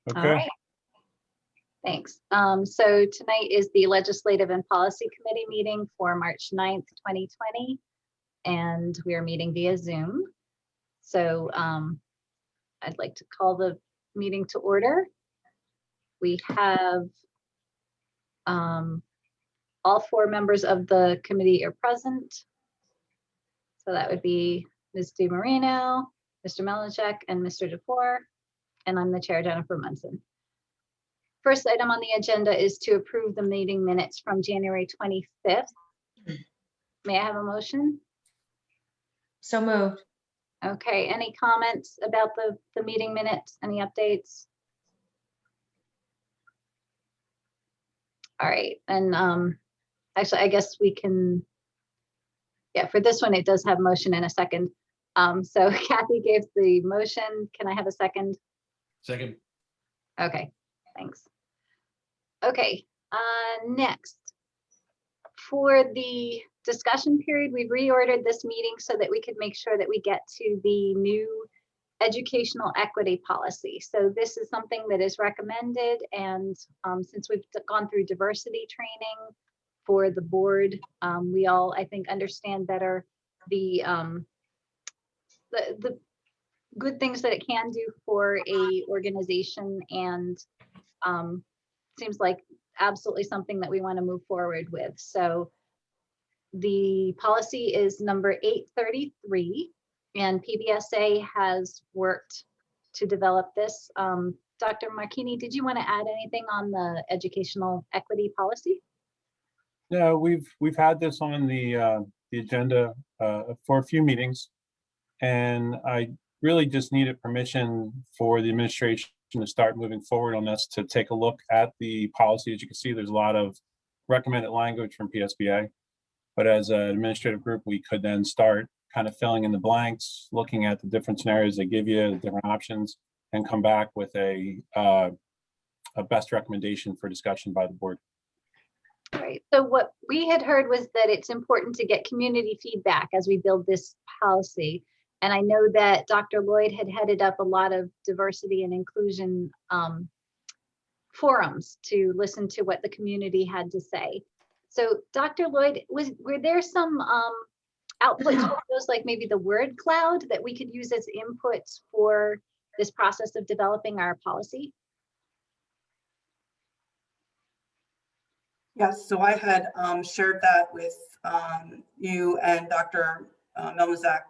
All Okay. right. Thanks. So tonight is the Legislative and Policy Committee meeting for March 9th, 2020, and we are meeting via Zoom. So I'd like to call the meeting to order. We have all four members of the committee are present. So that would be Ms. DiMarino, Mr. Melanchek, and Mr. DeFore, and I'm the chair, Jennifer Munson. First item on the agenda is to approve the meeting minutes from January 25th. May I have a motion? So moved. Okay, any comments about the meeting minutes? Any updates? All right, and actually, I guess we can, yeah, for this one, it does have motion and a second. So Kathy gave the motion. Can I have a second? Second. Okay, thanks. Okay, next. For the discussion period, we've reordered this meeting so that we could make sure that we get to the new educational equity policy. So this is something that is recommended, and since we've gone through diversity training for the board, we all, I think, understand better the good things that it can do for a organization, and seems like absolutely something that we want to move forward with. So the policy is number 833, and PBSA has worked to develop this. Dr. Marchini, did you want to add anything on the educational equity policy? No, we've had this on the agenda for a few meetings, and I really just needed permission for the administration to start moving forward on this, to take a look at the policy. As you can see, there's a lot of recommended language from PSBA, but as an administrative group, we could then start kind of filling in the blanks, looking at the different scenarios they give you, the different options, and come back with a best recommendation for discussion by the board. All right, so what we had heard was that it's important to get community feedback as we build this policy. And I know that Dr. Lloyd had headed up a lot of diversity and inclusion forums to listen to what the community had to say. So Dr. Lloyd, were there some output tools, like maybe the word cloud, that we could use as inputs for this process of developing our policy? Yes, so I had shared that with you and Dr. Melmazak,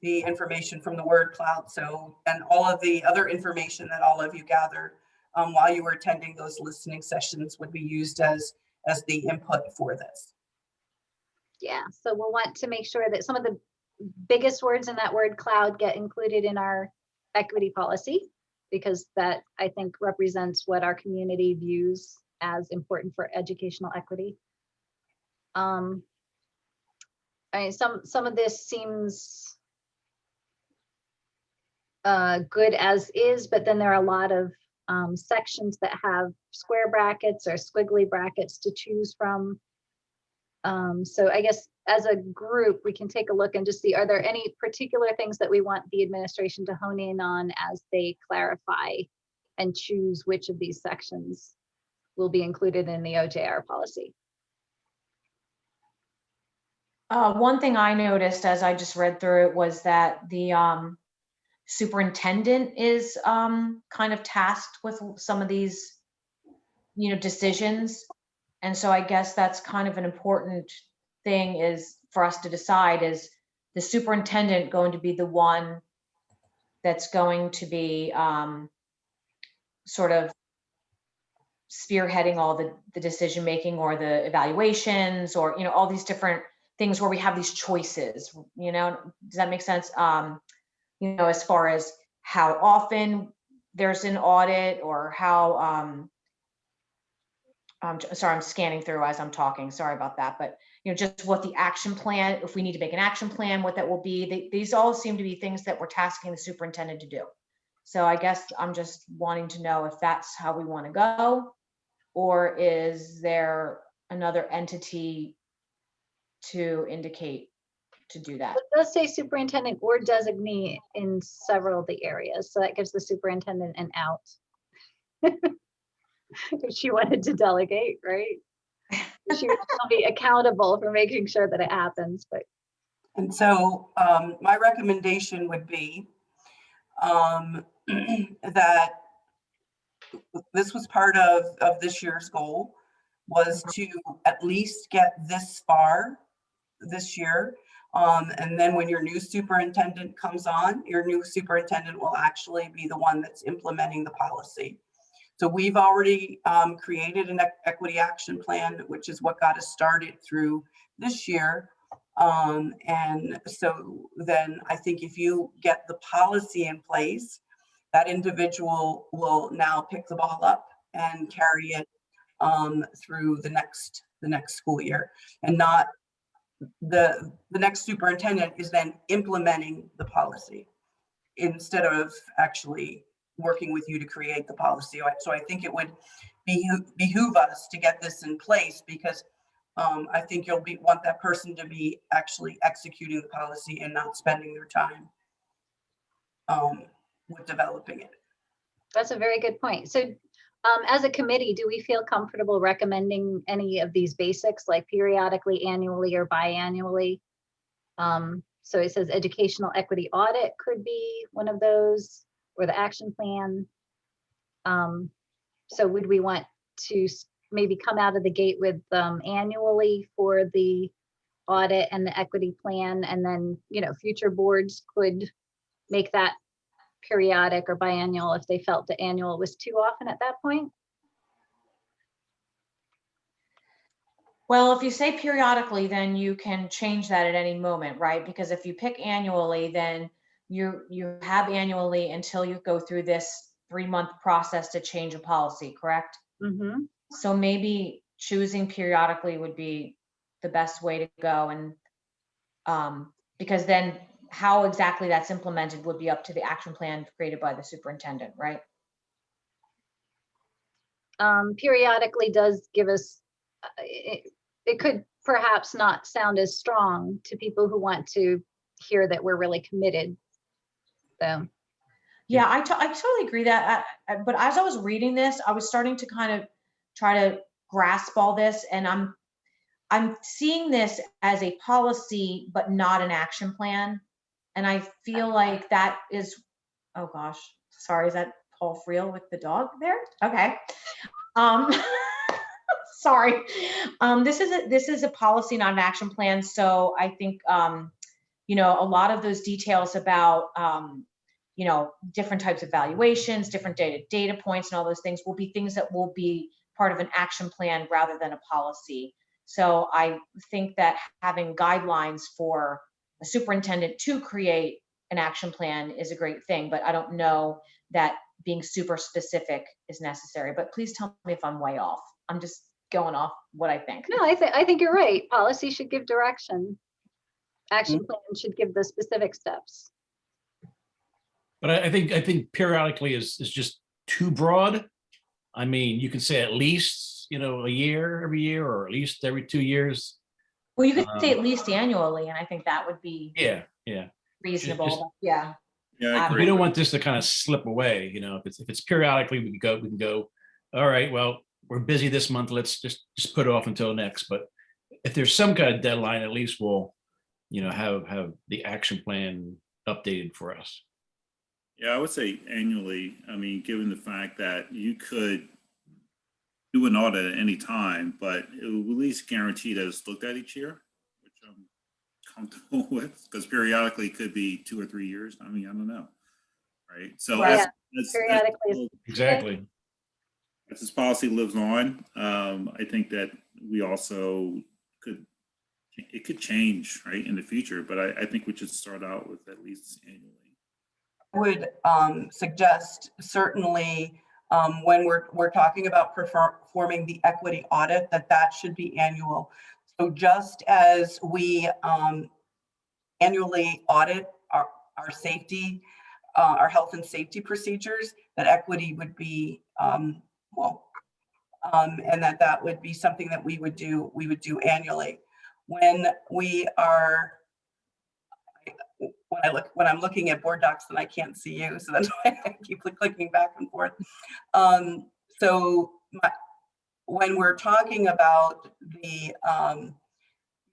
the information from the word cloud. So, and all of the other information that all of you gathered while you were attending those listening sessions would be used as the input for this. Yeah, so we'll want to make sure that some of the biggest words in that word cloud get included in our equity policy, because that, I think, represents what our community views as important for educational equity. I mean, some of this seems good as is, but then there are a lot of sections that have square brackets or squiggly brackets to choose from. So I guess as a group, we can take a look and just see, are there any particular things that we want the administration to hone in on as they clarify and choose which of these sections will be included in the OJR policy? One thing I noticed as I just read through it was that the superintendent is kind of tasked with some of these, decisions. And so I guess that's kind of an important thing is for us to decide, is the superintendent going to be the one that's going to be sort of spearheading all the decision making or the evaluations, or all these different things where we have these choices. Does that make sense? As far as how often there's an audit, or how sorry, I'm scanning through as I'm talking, sorry about that, but just what the action plan, if we need to make an action plan, what that will be. These all seem to be things that we're tasking the superintendent to do. So I guess I'm just wanting to know if that's how we want to go, or is there another entity to indicate to do that? It does say superintendent or designee in several of the areas, so that gives the superintendent an out. If she wanted to delegate, right? She would still be accountable for making sure that it happens, but And so my recommendation would be that this was part of this year's goal, was to at least get this far this year. And then when your new superintendent comes on, your new superintendent will actually be the one that's implementing the policy. So we've already created an equity action plan, which is what got us started through this year. And so then I think if you get the policy in place, that individual will now pick the ball up and carry it through the next school year, and not the next superintendent is then implementing the policy instead of actually working with you to create the policy. So I think it would behoove us to get this in place, because I think you'll want that person to be actually executing the policy and not spending their time with developing it. that's a very good point. So as a committee, do we feel comfortable recommending any of these basics, like periodically, annually, or biannually? So it says educational equity audit could be one of those, or the action plan. So would we want to maybe come out of the gate with annually for the audit and the equity plan, and then, you know, future boards could make that periodic or biannual if they felt the annual was too often at that point? Well, if you say periodically, then you can change that at any moment, right? Because if you pick annually, then you have annually until you go through this 3-month process to change a policy, correct? Mm-hmm. So maybe choosing periodically would be the best way to go. And because then how exactly that's implemented would be up to the action plan created by the superintendent, right? Periodically does give us, it could perhaps not sound as strong to people who want to hear that we're really committed. So, Yeah, I totally agree that, but as I was reading this, I was starting to kind of try to grasp all this, and I'm seeing this as a policy, but not an action plan. And I feel like that is, oh gosh, sorry, is that Paul Friel with the dog there? Okay. Sorry. This is a policy, not an action plan. So I think, you know, a lot of those details about, you know, different types of valuations, different data points, and all those things will be things that will be part of an action plan rather than a policy. So I think that having guidelines for a superintendent to create an action plan is a great thing, but I don't know that being super specific is necessary. But please tell me if I'm way off. I'm just going off what I think. no, I think you're right. Policy should give direction. Action plan should give the specific steps. But I think periodically is just too broad. I mean, you can say at least, you know, a year, every year, or at least every 2 years. Well, you could say at least annually, and I think that would be Yeah. reasonable. Just- Yeah. Yeah, I We agree. don't want this to kind of slip away, you know, if it's periodically, we can go, all right, well, we're busy this month. Let's just put it off until next. But if there's some kind of deadline, at least we'll, you know, have the action plan updated for us. Yeah, I would say annually. I mean, given the fact that you could do an audit at any time, but it will at least guarantee that it's looked at each year, which I'm comfortable with, because periodically it could be 2 or 3 years. I mean, I don't know. Right. So Right. as Periodically is- Exactly. as this policy lives on, I think that we also it could change, right, in the future, but I think we should start out with at least annually. Would suggest certainly when we're talking about performing the equity audit, that should be annual. So just as we annually audit our safety, our health and safety procedures, that equity would be and that would be something that we would do annually. When we are when I'm looking at board docs, then I can't see you. So that's why I keep clicking back and forth. So when we're talking about the,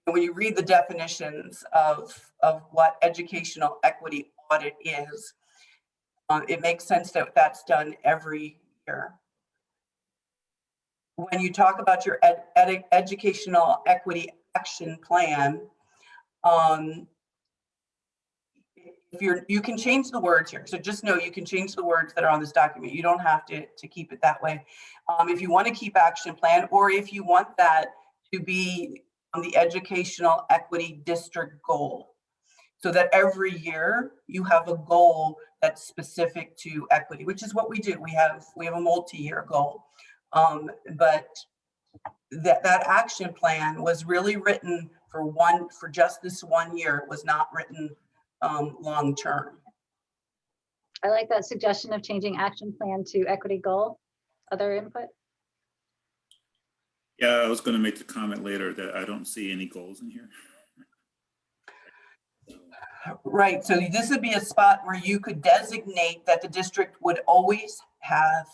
when you read the definitions of what educational equity audit is, it makes sense that that's done every year. When you talk about your educational equity action plan, if you can change the words here. So just know you can change the words that are on this document. You don't have to keep it that way. If you want to keep action plan, or if you want that to be the educational equity district goal, so that every year you have a goal that's specific to equity, which is what we do. We have a multi-year goal, but that action plan was really written for just this 1 year. It was not written long term. I like that suggestion of changing action plan to equity goal. Other input? Yeah, I was going to make the comment later that I don't see any goals in here. Right, so this would be a spot where you could designate that the district would always have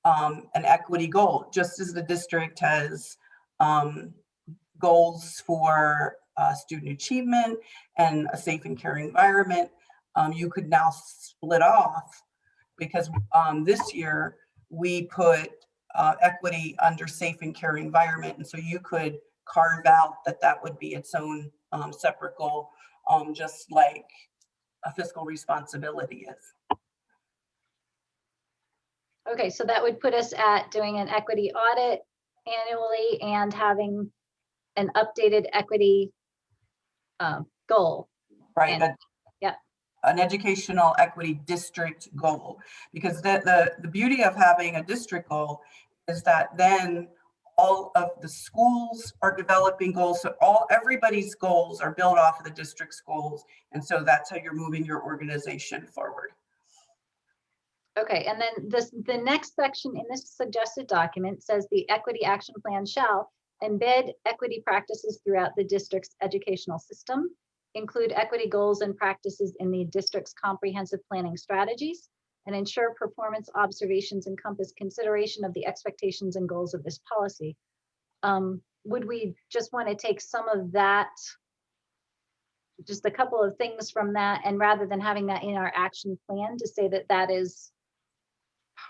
an equity goal, just as the district has goals for student achievement and a safe and caring environment. You could now split off, because this year we put equity under safe and caring environment, and so you could carve out that would be its own separate goal, just like a fiscal responsibility is. Okay, so that would put us at doing an equity audit annually and having an updated equity goal. Right. And, yeah. An educational equity district goal, because the beauty of having a district goal is that then all of the schools are developing goals. So everybody's goals are built off of the district's goals. And so that's how you're moving your organization forward. Okay, and then the next section in this suggested document says the equity action plan shall embed equity practices throughout the district's educational system, include equity goals and practices in the district's comprehensive planning strategies, and ensure performance observations encompass consideration of the expectations and goals of this policy. Would we just want to take some of that, just a couple of things from that, and rather than having that in our action plan, to say that that is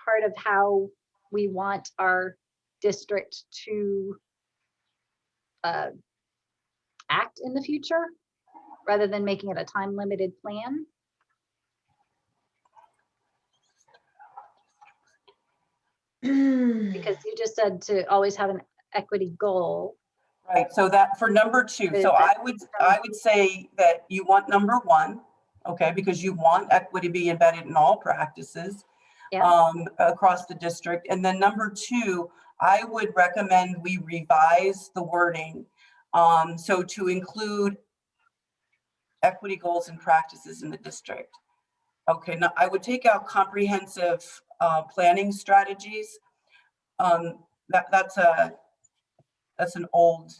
part of how we want our district to act in the future, rather than making it a time-limited plan? Because you just said to always have an equity goal. Right, so that for number 2, so I would say that you want number 1, okay, because you want equity to be embedded in all practices. Yeah. Across the district. And then number 2, I would recommend we revise the wording. So to include equity goals and practices in the district. Okay, now I would take out comprehensive planning strategies. That's an old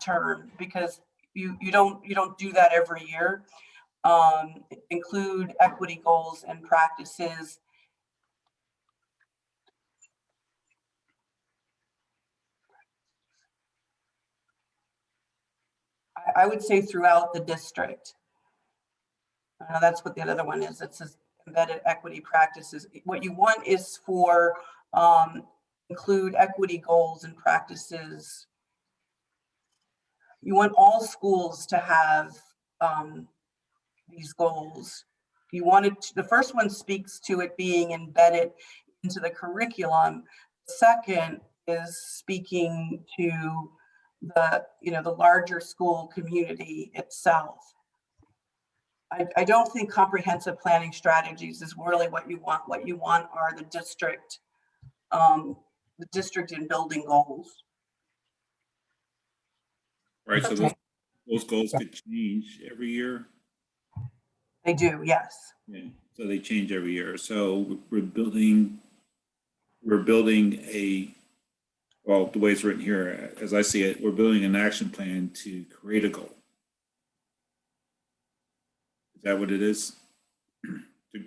term, because you don't do that every year. Include equity goals and practices. I would say throughout the district. That's what the other one is. It says embedded equity practices. What you want is for include equity goals and practices. You want all schools to have these goals. You want it to, the first one speaks to it being embedded into the curriculum. The second is speaking to the larger school community itself. I don't think comprehensive planning strategies is really what you want. What you want are the district and building goals. Right, so those goals could change every year. They do, yes. Yeah, so they change every year. So we're building well, the way it's written here, as I see it, we're building an action plan to create a goal. Is that what it is?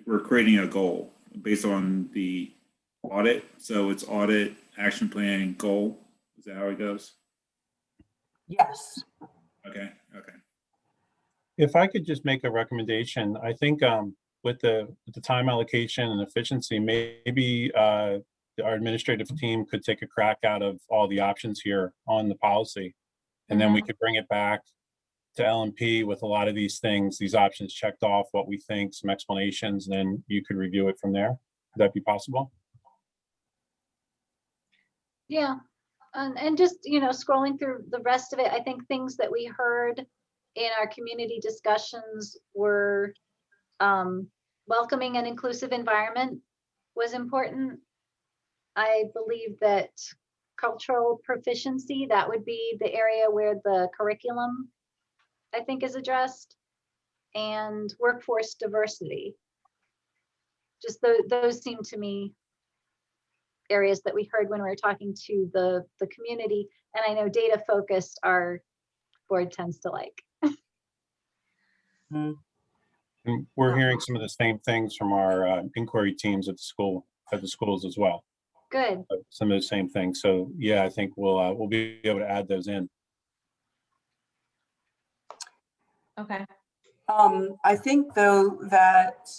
We're creating a goal based on the audit. So it's audit, action plan, goal. Is that how it goes? Yes. Okay, okay. If I could just make a recommendation, I think with the time allocation and efficiency, maybe our administrative team could take a crack out of all the options here on the policy. And then we could bring it back to LMP with a lot of these things, these options checked off, what we think, some explanations, and then you could review it from there. Would that be possible? Yeah, and just, you know, scrolling through the rest of it, I think things that we heard in our community discussions were welcoming and inclusive environment was important. I believe that cultural proficiency, that would be the area where the curriculum, I think, is addressed, and workforce diversity. Just those seem to me areas that we heard when we were talking to the community. And I know data focused, our board tends to like. And we're hearing some of the same things from our inquiry teams at the schools as well. Good. Some of the same things. So yeah, I think we'll be able to add those in. Okay. I think though that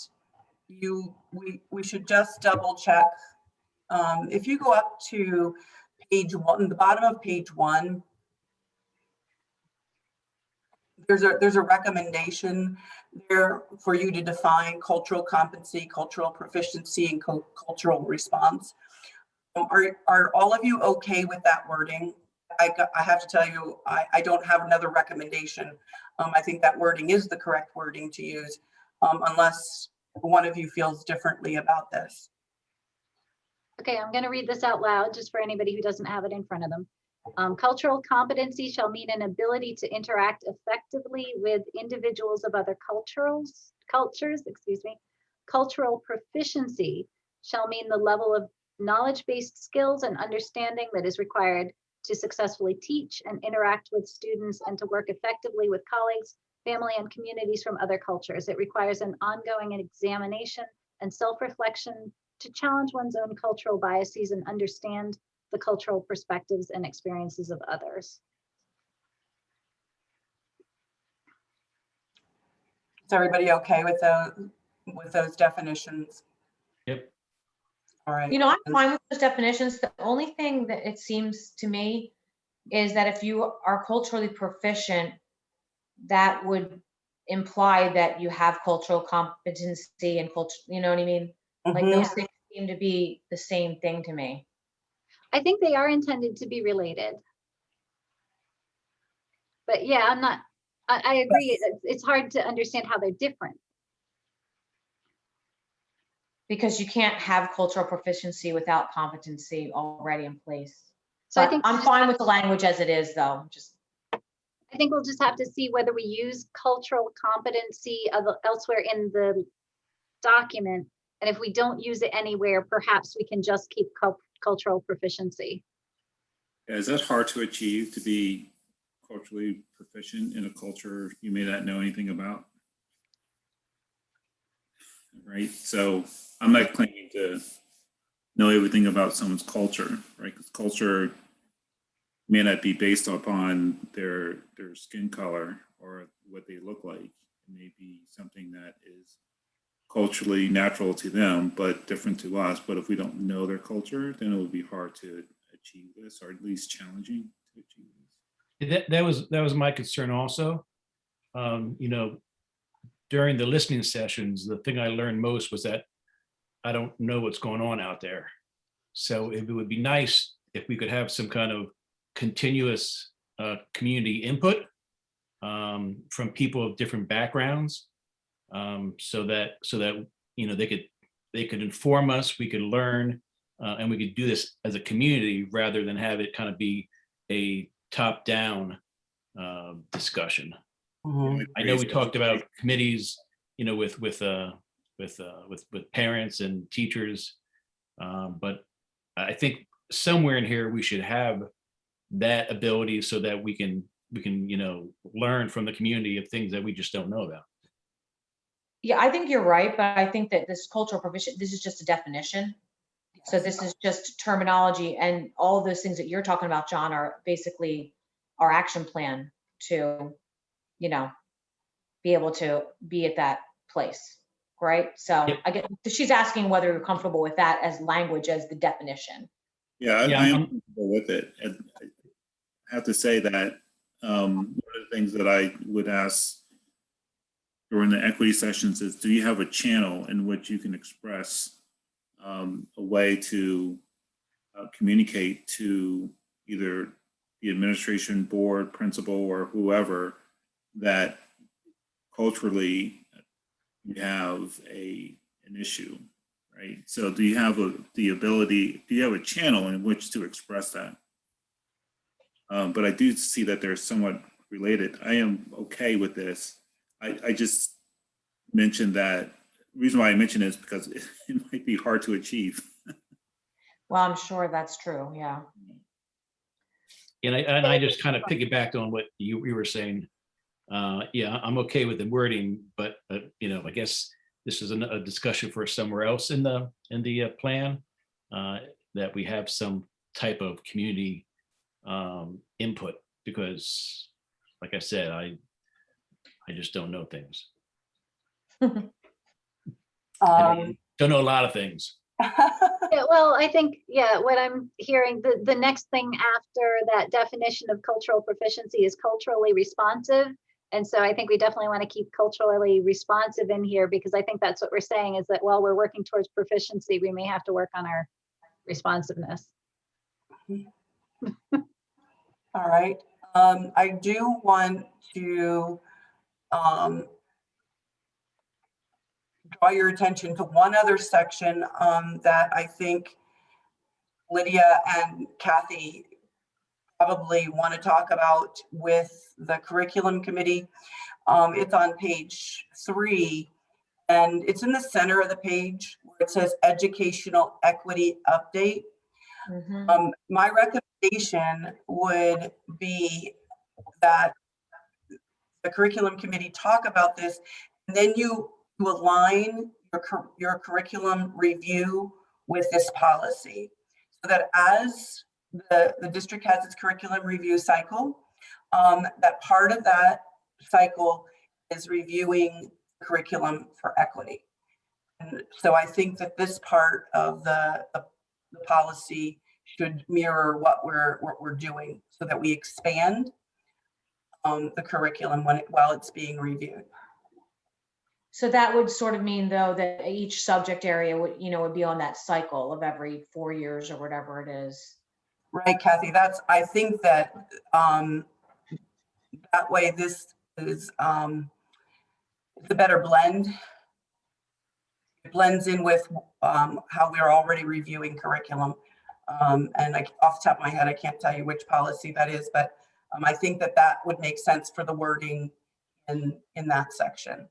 we should just double check. If you go up to page 1, the bottom of page 1, there's a recommendation there for you to define cultural competency, cultural proficiency, and cultural response. Are all of you okay with that wording? I have to tell you, I don't have another recommendation. I think that wording is the correct wording to use, unless one of you feels differently about this. Okay, I'm going to read this out loud just for anybody who doesn't have it in front of them. Cultural competency shall mean an ability to interact effectively with individuals of other cultures. Cultural proficiency shall mean the level of knowledge-based skills and understanding that is required to successfully teach and interact with students and to work effectively with colleagues, family, and communities from other cultures. It requires an ongoing examination and self-reflection to challenge one's own cultural biases and understand the cultural perspectives and experiences of others. Is everybody okay with those definitions? Yep. All right. You know, I'm fine with those definitions. The only thing that it seems to me is that if you are culturally proficient, that would imply that you have cultural competency and culture, you know what I mean? Like Mhm. those things seem to be the same thing to me. I think they are intended to be related. But yeah, I agree. It's hard to understand how they're different. Because you can't have cultural proficiency without competency already in place. So I But think I'm fine with the language as it is, though. I think we'll just have to see whether we use cultural competency elsewhere in the document. And if we don't use it anywhere, perhaps we can just keep cultural proficiency. Yeah, is that hard to achieve, to be culturally proficient in a culture you may not know anything about? Right, so I'm not claiming to know everything about someone's culture, right? Because culture may not be based upon their skin color or what they look like. It may be something that is culturally natural to them, but different to us. But if we don't know their culture, then it will be hard to achieve this, or at least challenging to achieve this. That was my concern also. You know, during the listening sessions, the thing I learned most was that I don't know what's going on out there. So it would be nice if we could have some kind of continuous community input from people of different backgrounds, so that you know they could inform us, we could learn, and we could do this as a community rather than have it kind of be a top-down discussion. Mhm. I know we talked about committees, you know, with parents and teachers, but I think somewhere in here we should have that ability so that we can you know learn from the community of things that we just don't know about. Yeah, I think you're right, but I think that this cultural proficient, this is just a definition. So this is just terminology, and all of those things that you're talking about, John, are basically our action plan to, you know, be able to be at that place, right? So Yep. I get, she's asking whether you're comfortable with that as language, as the definition. Yeah, Yeah, I am I'm- comfortable with it. And I have to say that one of the things that I would ask during the equity sessions is, do you have a channel in which you can express a way to communicate to either the administration board, principal, or whoever that culturally you have an issue, right? So do you have the ability, do you have a channel in which to express that? But I do see that they're somewhat related. I am okay with this. I just mentioned that, the reason why I mentioned it is because it might be hard to achieve. Well, I'm sure that's true, yeah. And I just kind of piggybacked on what you were saying. Yeah, I'm okay with the wording, but you know, I guess this is a discussion for somewhere else in the plan, that we have some type of community input, because like I said, I just don't know things. Don't know a lot of things. Yeah, well, I think, yeah, what I'm hearing, the next thing after that definition of cultural proficiency is culturally responsive. And so I think we definitely want to keep culturally responsive in here, because I think that's what we're saying, is that while we're working towards proficiency, we may have to work on our responsiveness. All right. I do want to draw your attention to one other section that I think Lydia and Kathy probably want to talk about with the curriculum committee. It's on page 3, and it's in the center of the page where it says educational equity update. Mhm. My recommendation would be that the curriculum committee talk about this, and then you align your curriculum review with this policy, so that as the district has its curriculum review cycle, that part of that cycle is reviewing curriculum for equity. And so I think that this part of the policy should mirror what we're doing, so that we expand the curriculum while it's being reviewed. So that would sort of mean, though, that each subject area would, would be on that cycle of every 4 years or whatever it is. Right, Kathy, I think that that way this is the better blend. It blends in with how we're already reviewing curriculum. And off the top of my head, I can't tell you which policy that is, but I think that would make sense for the wording in that section.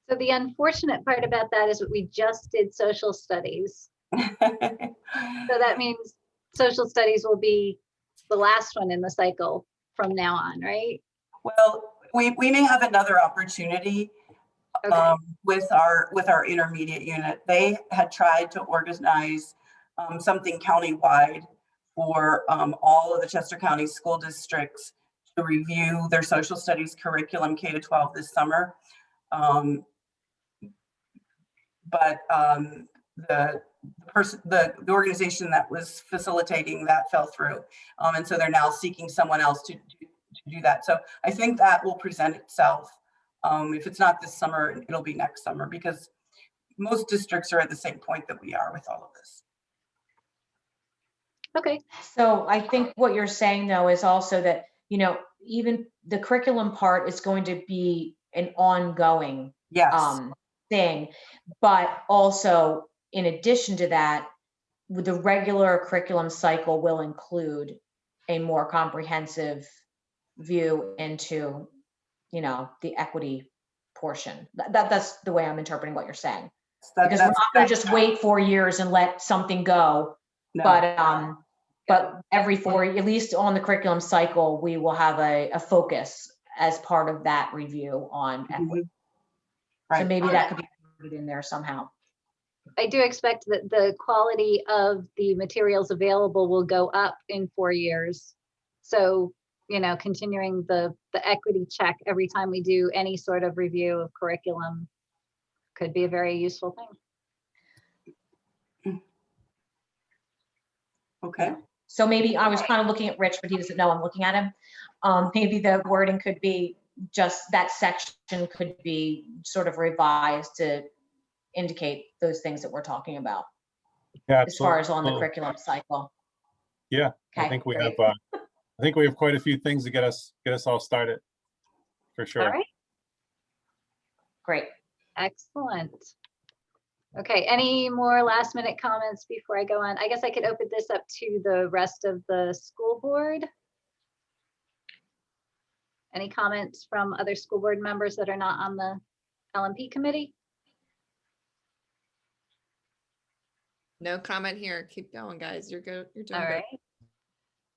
So the unfortunate part about that is that we just did social studies. So that means social studies will be the last one in the cycle from now on, right? Well, we may have another opportunity Okay. with our intermediate unit. They had tried to organize something countywide for all of the Chester County school districts to review their social studies curriculum K-12 this summer. But the organization that was facilitating that fell through, and so they're now seeking someone else to do that. So I think that will present itself. If it's not this summer, it'll be next summer, because most districts are at the same point that we are with all of this. Okay. So I think what you're saying, though, is also that, even the curriculum part is going to be an ongoing Yes. thing, but also in addition to that, with the regular curriculum cycle will include a more comprehensive view into, the equity portion. That's the way I'm interpreting what you're saying. Because we're not going to just wait 4 years and let something go, No. but every 4, at least on the curriculum cycle, we will have a focus as part of that review on equity. So Right. maybe that could be included in there somehow. I do expect that the quality of the materials available will go up in 4 years. So, you know, continuing the equity check every time we do any sort of review of curriculum could be a very useful thing. Okay. So maybe I was kind of looking at Rich, but he doesn't know I'm looking at him. Maybe the wording could be just that section could be sort of revised to indicate those things that we're talking about Yeah, as far as on the absolutely. curriculum cycle. Yeah, I Okay, think we great. have, I think we have quite a few things to get us all started, for All sure. right, Great. excellent. Okay, any more last minute comments before I go on? I guess I could open this up to the rest of the school board. Any comments from other school board members that are not on the LMP committee? No comment here. Keep going, guys. You're good. You're doing All good.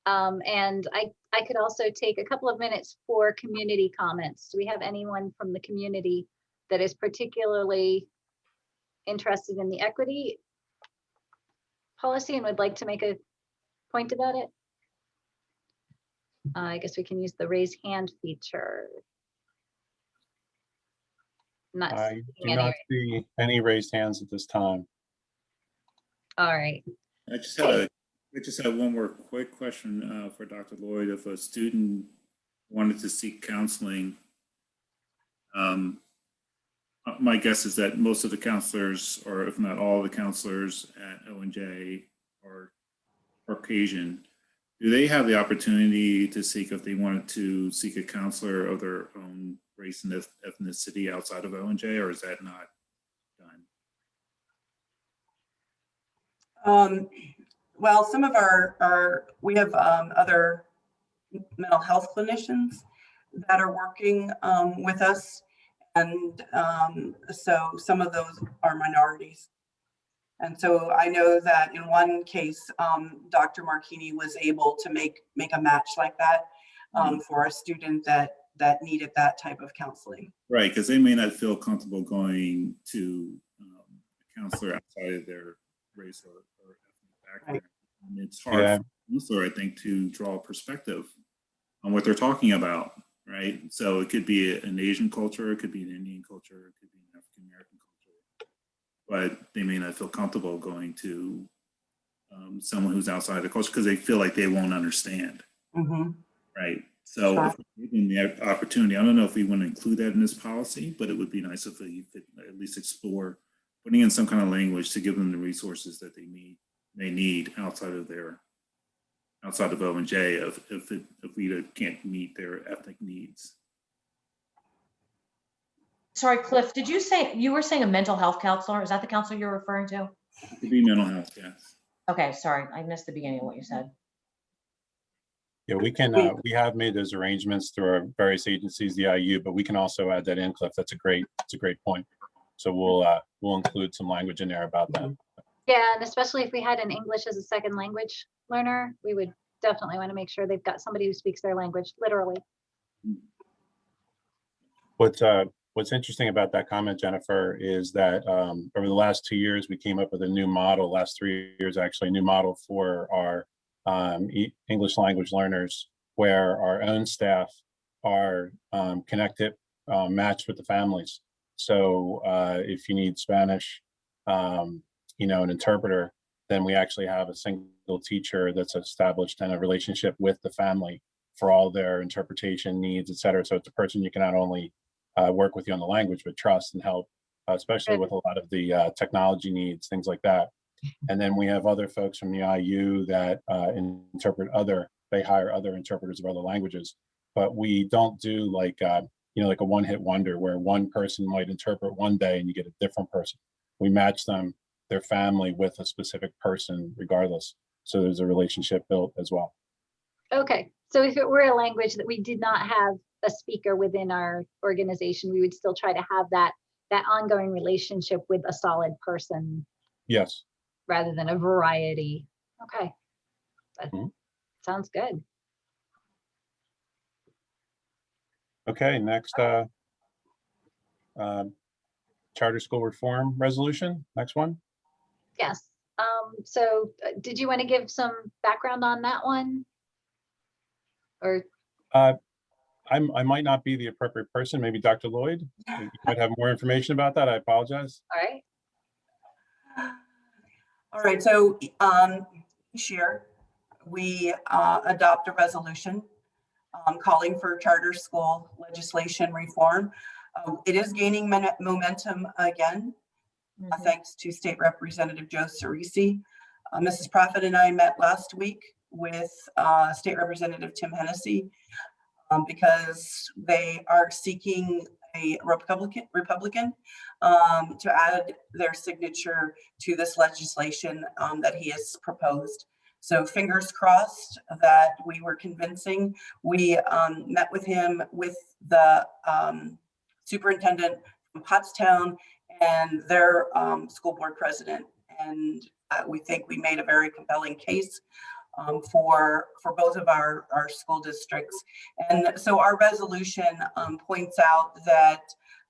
right. And I could also take a couple of minutes for community comments. Do we have anyone from the community that is particularly interested in the equity policy and would like to make a point about it? I guess we can use the raise hand feature. Not I seeing do any. not see any raised hands at this time. All right. I just had one more quick question for Dr. Lloyd. If a student wanted to seek counseling, my guess is that most of the counselors, or if not all the counselors at ONJ are Caucasian. Do they have the opportunity to seek, if they wanted to seek a counselor of their own race and ethnicity outside of ONJ, or is that not done? Well, some of we have other mental health clinicians that are working with us. And so some of those are minorities. And so I know that in one case, Dr. Marchini was able to make a match like that for a student that needed that type of counseling. Right, because they may not feel comfortable going to a counselor outside of their race or ethnic background. Right. And it's hard for a counselor, I think, to draw a perspective on what they're talking about, right? So it could be an Asian culture, it could be an Indian culture, it could be an African American culture, but they may not feel comfortable going to someone who's outside the culture because they feel like they won't understand, right? So sure. If we're given the opportunity, I don't know if we want to include that in this policy, but it would be nice if we could at least explore putting in some kind of language to give them the resources that they need outside of ONJ if we can't meet their ethnic needs. Sorry, Cliff, did you say, you were saying a mental health counselor? Is that the counselor you're referring to? It could be mental health, yes. Okay, sorry, I missed the beginning of what you said. Yeah, we can, we have made those arrangements through our various agencies, the IU, but we can also add that in, Cliff. That's a great point. So we'll include some language in there about that. Yeah, and especially if we had an English as a second language learner, we would definitely want to make sure they've got somebody who speaks their language, literally. What's interesting about that comment, Jennifer, is that over the last 2 years, we came up with a new model, last 3 years, actually, a new model for our English language learners, where our own staff are connected, matched with the families. So if you need Spanish, an interpreter, then we actually have a single teacher that's established in a relationship with the family for all their interpretation needs, et cetera. So it's a person you can not only work with you on the language, but trust and help, especially with a lot of the technology needs, things like that. And then we have other folks from the IU that they hire other interpreters of other languages, but we don't do like a one-hit wonder where one person might interpret one day and you get a different person. We match them, their family, with a specific person regardless. So there's a relationship built as well. Okay, so if it were a language that we did not have a speaker within our organization, we would still try to have that ongoing relationship with a solid person. Yes. Rather than a variety. Okay, that sounds good. Okay, next, charter school reform resolution. Next one. Yes. So did you want to give some background on that one? Or, I might not be the appropriate person. Maybe Dr. Lloyd. You might have more information about that. I apologize. all right, All right, so each year we adopt a resolution calling for charter school legislation reform. It is gaining momentum again, Mhm. thanks to State Representative Joe Cerisi. Mrs. Prophet and I met last week with State Representative Tim Hennessy because they are seeking a Republican to add their signature to this legislation that he has proposed. So fingers crossed that we were convincing. We met with him with the superintendent from Pottstown and their school board president. And we think we made a very compelling case for both of our school districts. And so our resolution points out that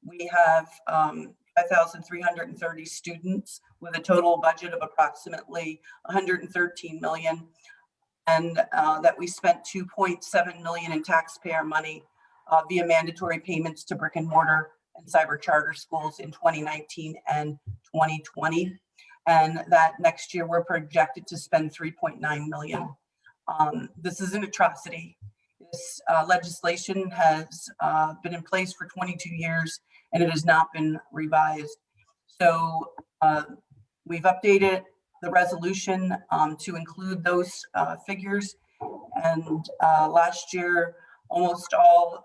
we have 5,330 students with a total budget of approximately 113 million, and that we spent 2.7 million in taxpayer money via mandatory payments to brick and mortar and cyber charter schools in 2019 and 2020. And that next year we're projected to spend 3.9 million. This is an atrocity. This legislation has been in place for 22 years and it has not been revised. So we've updated the resolution to include those figures. And last year, almost all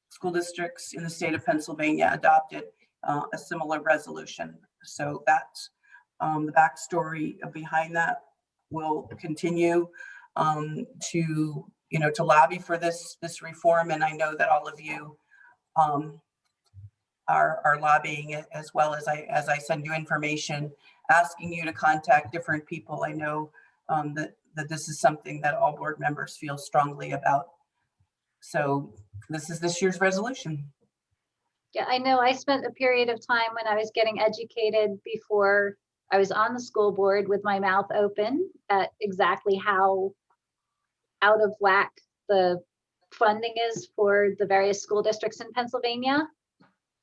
school districts in the state of Pennsylvania adopted a similar resolution. So that's the backstory behind that. Will continue to lobby for this reform, and I know that all of you are lobbying it, as well as I send you information asking you to contact different people. I know that this is something that all board members feel strongly about. So this is this year's resolution. yeah, I know I spent a period of time when I was getting educated before I was on the school board with my mouth open at exactly how out of whack the funding is for the various school districts in Pennsylvania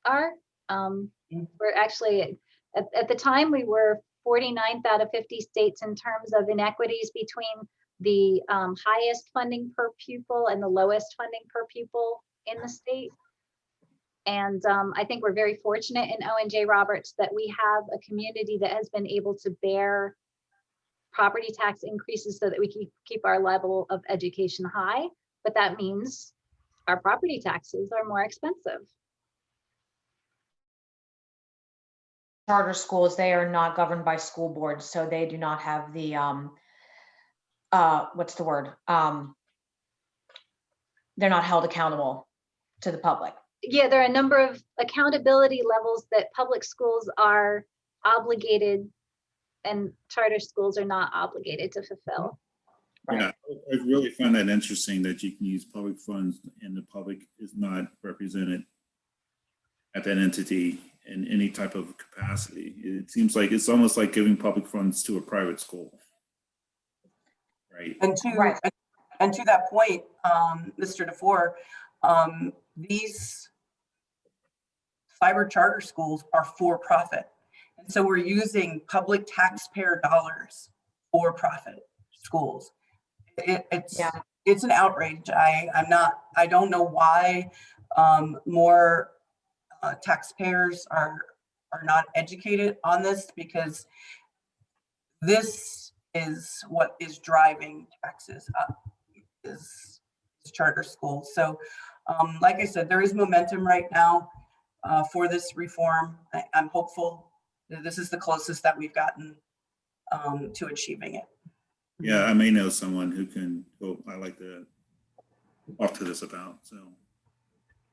are. We're actually, at the time, we were 49th out of 50 states in terms of inequities between the highest funding per pupil and the lowest funding per pupil in the state. And I think we're very fortunate in O&J Roberts that we have a community that has been able to bear property tax increases so that we keep our level of education high. But that means our property taxes are more expensive. Charter schools, they are not governed by school boards, so they do not have the, what's the word? They're not held accountable to the public. Yeah, there are a number of accountability levels that public schools are obligated and charter schools are not obligated to fulfill. Right. Yeah, I really find that interesting that you can use public funds and the public is not represented at that entity in any type of capacity. It seems like it's almost like giving public funds to a private school. Right. And to that point, Mr. DeFore, these cyber charter schools are for profit. And so we're using public taxpayer dollars for profit schools. It's an outrage. I don't know why more taxpayers are not educated on this, because this is what is driving taxes up, is charter schools. So like I said, there is momentum right now for this reform. I'm hopeful that this is the closest that we've gotten to achieving it. Yeah, I may know someone who can go, I like to talk to this about, so.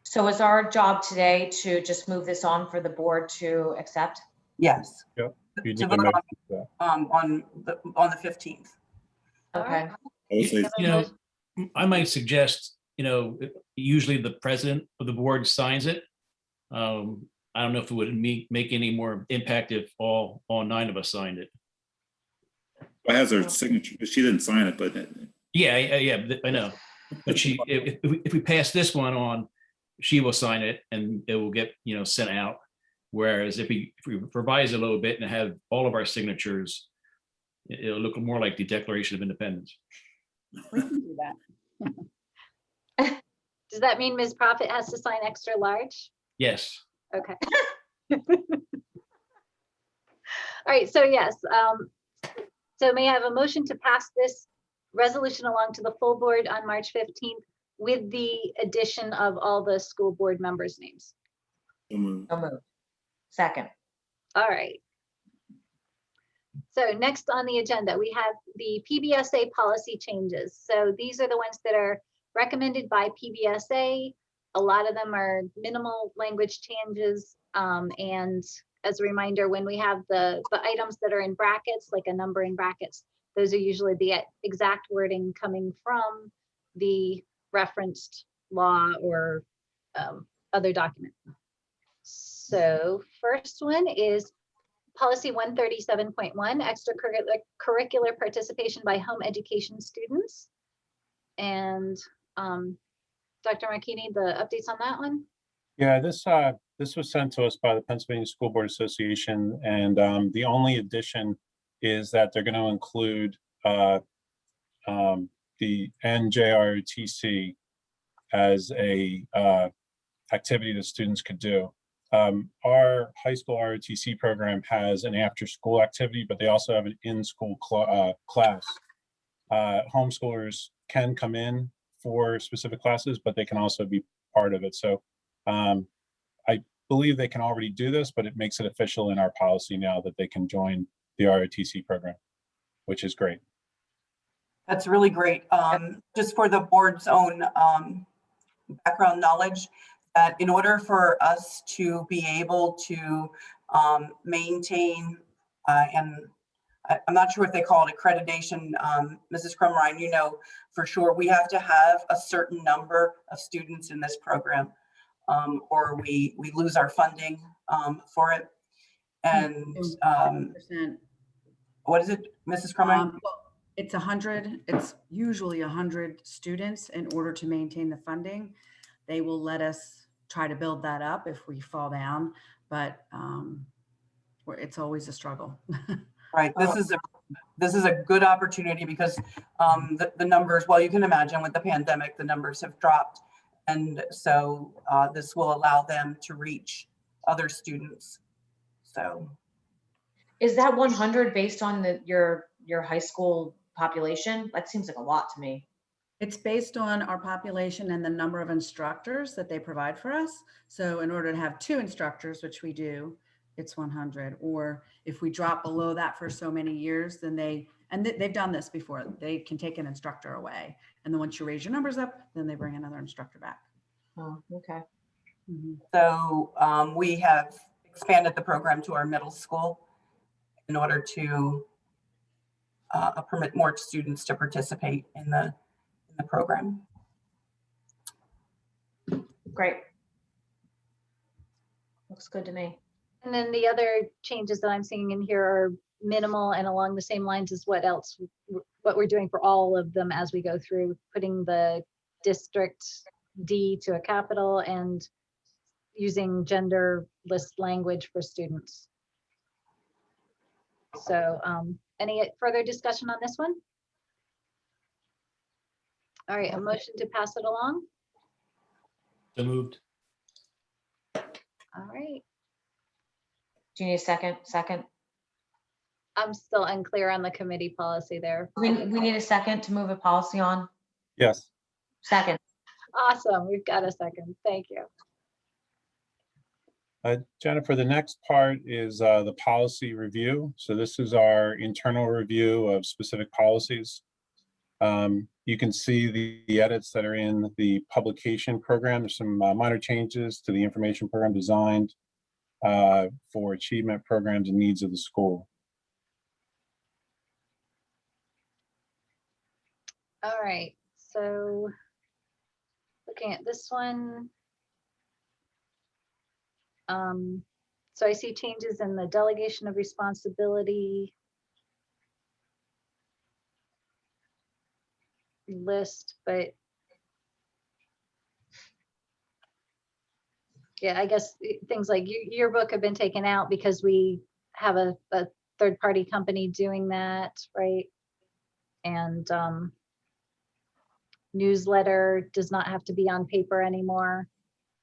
So is our job today to just move this on for the board to accept? Yes. Yep. You To need to vote make- on the 15th. Okay. I would say, I might suggest, usually the president of the board signs it. I don't know if it would make any more impact if all 9 of us signed it. It has her signature, but she didn't sign it, but Yeah, I know. But if we pass this one on, she will sign it and it will get, sent out. Whereas if we revise it a little bit and have all of our signatures, it'll look more like the Declaration of Independence. We can do that. Does that mean Ms. Profit has to sign extra large? Yes. Okay. All right, so yes, so may I have a motion to pass this resolution along to the full board on March 15th with the addition of all the school board members' names? so moved. So moved. Second. All right. So next on the agenda, we have the PBSA policy changes. So these are the ones that are recommended by PBSA. A lot of them are minimal language changes. And as a reminder, when we have the items that are in brackets, like a number in brackets, those are usually the exact wording coming from the referenced law or other document. So first one is policy 137.1, extracurricular participation by home education students. And Dr. Marchini, the updates on that one? Yeah, this was sent to us by the Pennsylvania School Board Association, and the only addition is that they're going to include the NJROTC as a activity that students could do. Our high school ROTC program has an after-school activity, but they also have an in-school class. Homeschoolers can come in for specific classes, but they can also be part of it. So I believe they can already do this, but it makes it official in our policy now that they can join the ROTC program, which is great. That's really great. Just for the board's own background knowledge, that in order for us to be able to maintain, and I'm not sure if they call it accreditation, Mrs. Crumrine, you know for sure, we have to have a certain number of students in this program, or we lose our funding for it. And 100%. what is it, Mrs. Crumrine? Well, it's 100, it's usually 100 students. In order to maintain the funding, they will let us try to build that up if we fall down, but it's always a struggle. Right. This is a good opportunity because the numbers, well, you can imagine with the pandemic, the numbers have dropped. And so this will allow them to reach other students. So Is that 100 based on your high school population? That seems like a lot to me. It's based on our population and the number of instructors that they provide for us. So in order to have 2 instructors, which we do, it's 100. Or if we drop below that for so many years, then they've done this before. They can take an instructor away. And then once you raise your numbers up, then they bring another instructor back. Oh, okay. Mhm. So we have expanded the program to our middle school in order to permit more students to participate in the program. Great. Looks good to me. And then the other changes that I'm seeing in here are minimal and along the same lines as what we're doing for all of them as we go through, putting the district D to a capital and using genderless language for students. So any further discussion on this one? All right, a motion to pass it along. So moved. All right, Do you need a second? Second. I'm still unclear on the committee policy there. We need a second to move a policy on. Yes. Second. Awesome, we've got a second. Thank you. Jennifer, the next part is the policy review. So this is our internal review of specific policies. You can see the edits that are in the publication program. There's some minor changes to the information program designed for achievement programs and needs of the school. All right, so looking at this one. So I see changes in the delegation of responsibility list, but yeah, I guess things like yearbook have been taken out because we have a third-party company doing that, right? And newsletter does not have to be on paper anymore.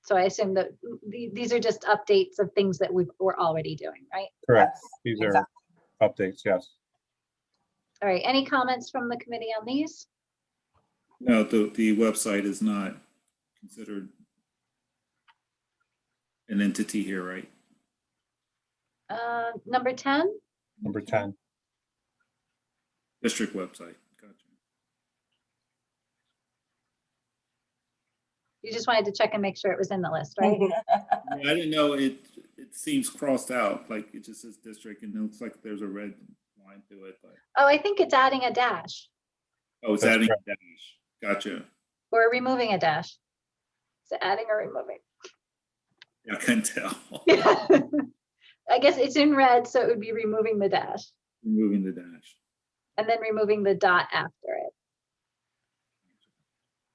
So I assume that these are just updates of things that we're already doing, right? Correct. Yes, These are exactly. updates, yes. All right, any comments from the committee on these? No, the website is not considered an entity here, right? Number 10, Number 10. District website. Gotcha. you just wanted to check and make sure it was in the list, right? Yeah, I didn't know it seems crossed out, like it just says district and it looks like there's a red line to it, but Oh, I think it's adding a dash oh, it's That's adding a correct. dash. Gotcha. or removing a dash. Is it adding or removing? Yeah, I couldn't tell. I guess it's in red, so it would be removing the dash Removing the dash. and then removing the dot after it.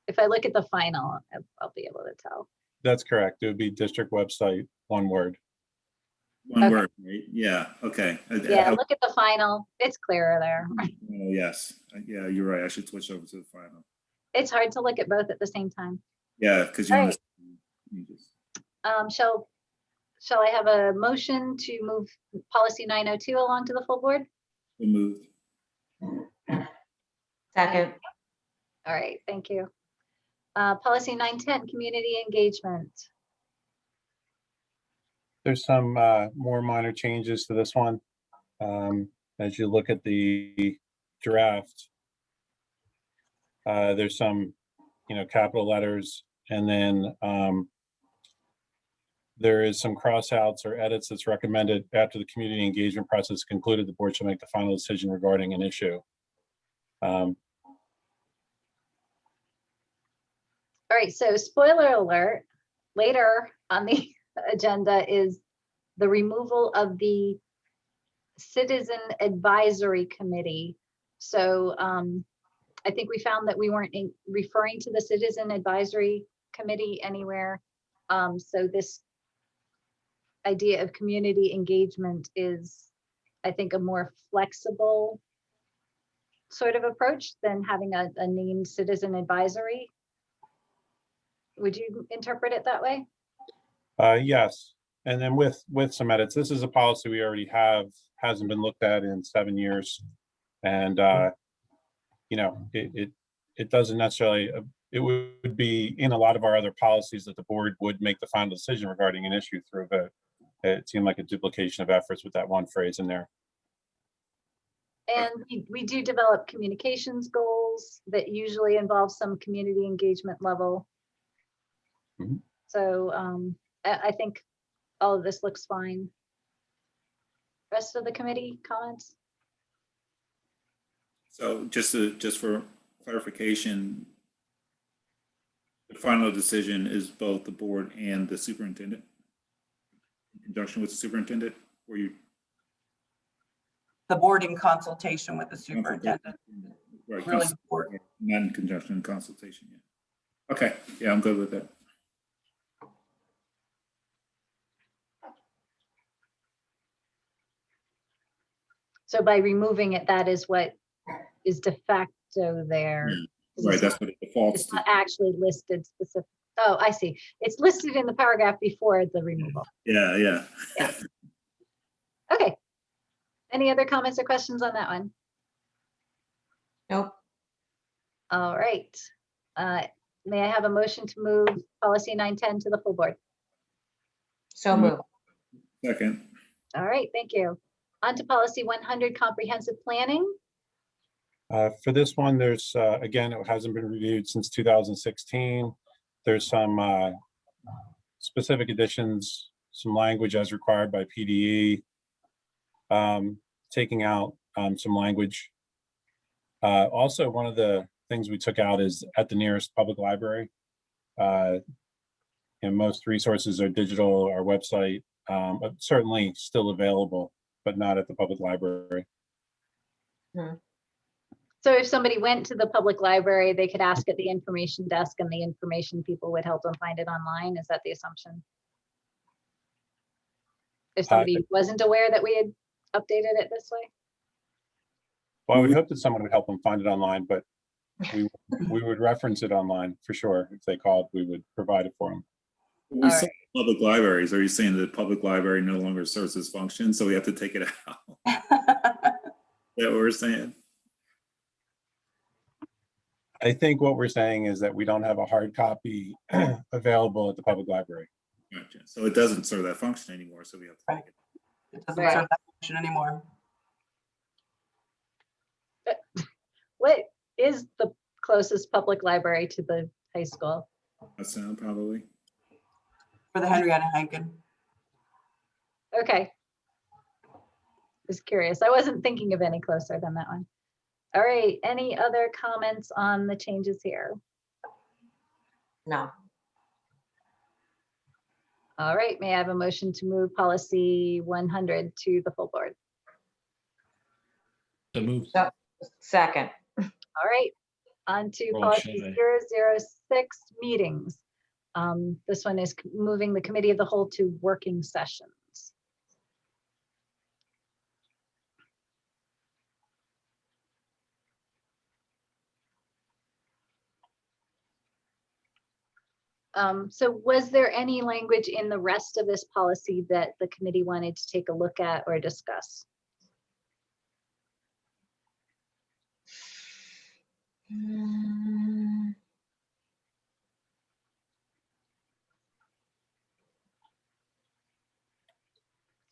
If I look at the final, I'll be able to tell. That's correct. It would be district website, one word. One Okay. word, right? Yeah, okay. Yeah, look at the final. It's clearer there. Oh, yes. Yeah, you're right. I should switch over to the final. It's hard to look at both at the same time. Yeah, because you All want right. to. Shall I have a motion to move policy 902 along to the full board? Moved. Second, All right, thank you. Policy 910, community engagement. There's some more minor changes to this one. As you look at the draft, there's some, capital letters, and then there is some crossouts or edits that's recommended after the community engagement process concluded. The board shall make the final decision regarding an issue. All right, so spoiler alert, later on the agenda is the removal of the Citizen Advisory Committee. So I think we found that we weren't referring to the Citizen Advisory Committee anywhere. So this idea of community engagement is, I think, a more flexible sort of approach than having a named citizen advisory. Would you interpret it that way? Yes, and then with some edits. This is a policy we already have, hasn't been looked at in 7 years. And, it doesn't necessarily, it would be in a lot of our other policies that the board would make the final decision regarding an issue through a vote. It seemed like a duplication of efforts with that one phrase in there. And we do develop communications goals that usually involve some community engagement level. Mhm. So I think all of this looks fine. Rest of the committee comments? So just for clarification, the final decision is both the board and the superintendent in conjunction with the superintendent, or you? The board in consultation with the superintendent. Right, Really board. not in conjunction, in consultation, yeah. Okay, yeah, I'm good with that. So by removing it, that is what is de facto there. Right, that's what it defaults It's to. not actually listed specific. Oh, I see. It's listed in the paragraph before the removal. Yeah, yeah. Yeah. Okay. Any other comments or questions on that one? nope, All right. May I have a motion to move policy 910 to the full board? so move. Second, All right, thank you. On to policy 100, comprehensive planning. For this one, there's, again, it hasn't been reviewed since 2016. There's some specific additions, some language as required by PDE, taking out some language. Also, one of the things we took out is at the nearest public library. and most resources are digital, our website, but certainly still available, but not at the public library. So if somebody went to the public library, they could ask at the information desk and the information people would help them find it online. Is that the assumption? If somebody wasn't aware that we had updated it this way? Well, I would hope that someone would help them find it online, but we would reference it online for sure. If they called, we would provide it for them. We saw public libraries. Are you saying that the public library no longer serves its function, so we have to take it out? Is that what we're saying? I think what we're saying is that we don't have a hard copy available at the public library. Gotcha. So it doesn't serve that function anymore, so we have to take it. It doesn't Right. serve that function anymore. What is the closest public library to the high school? That sound probably. For the Henrietta Hankin. Okay. Just curious. I wasn't thinking of any closer than that one. All right, any other comments on the changes here? No. All right, may I have a motion to move policy 100 to the full board? So move. Second. All right, on to Roll policy shy. 006 meetings. This one is moving the committee of the whole to working sessions. So was there any language in the rest of this policy that the committee wanted to take a look at or discuss?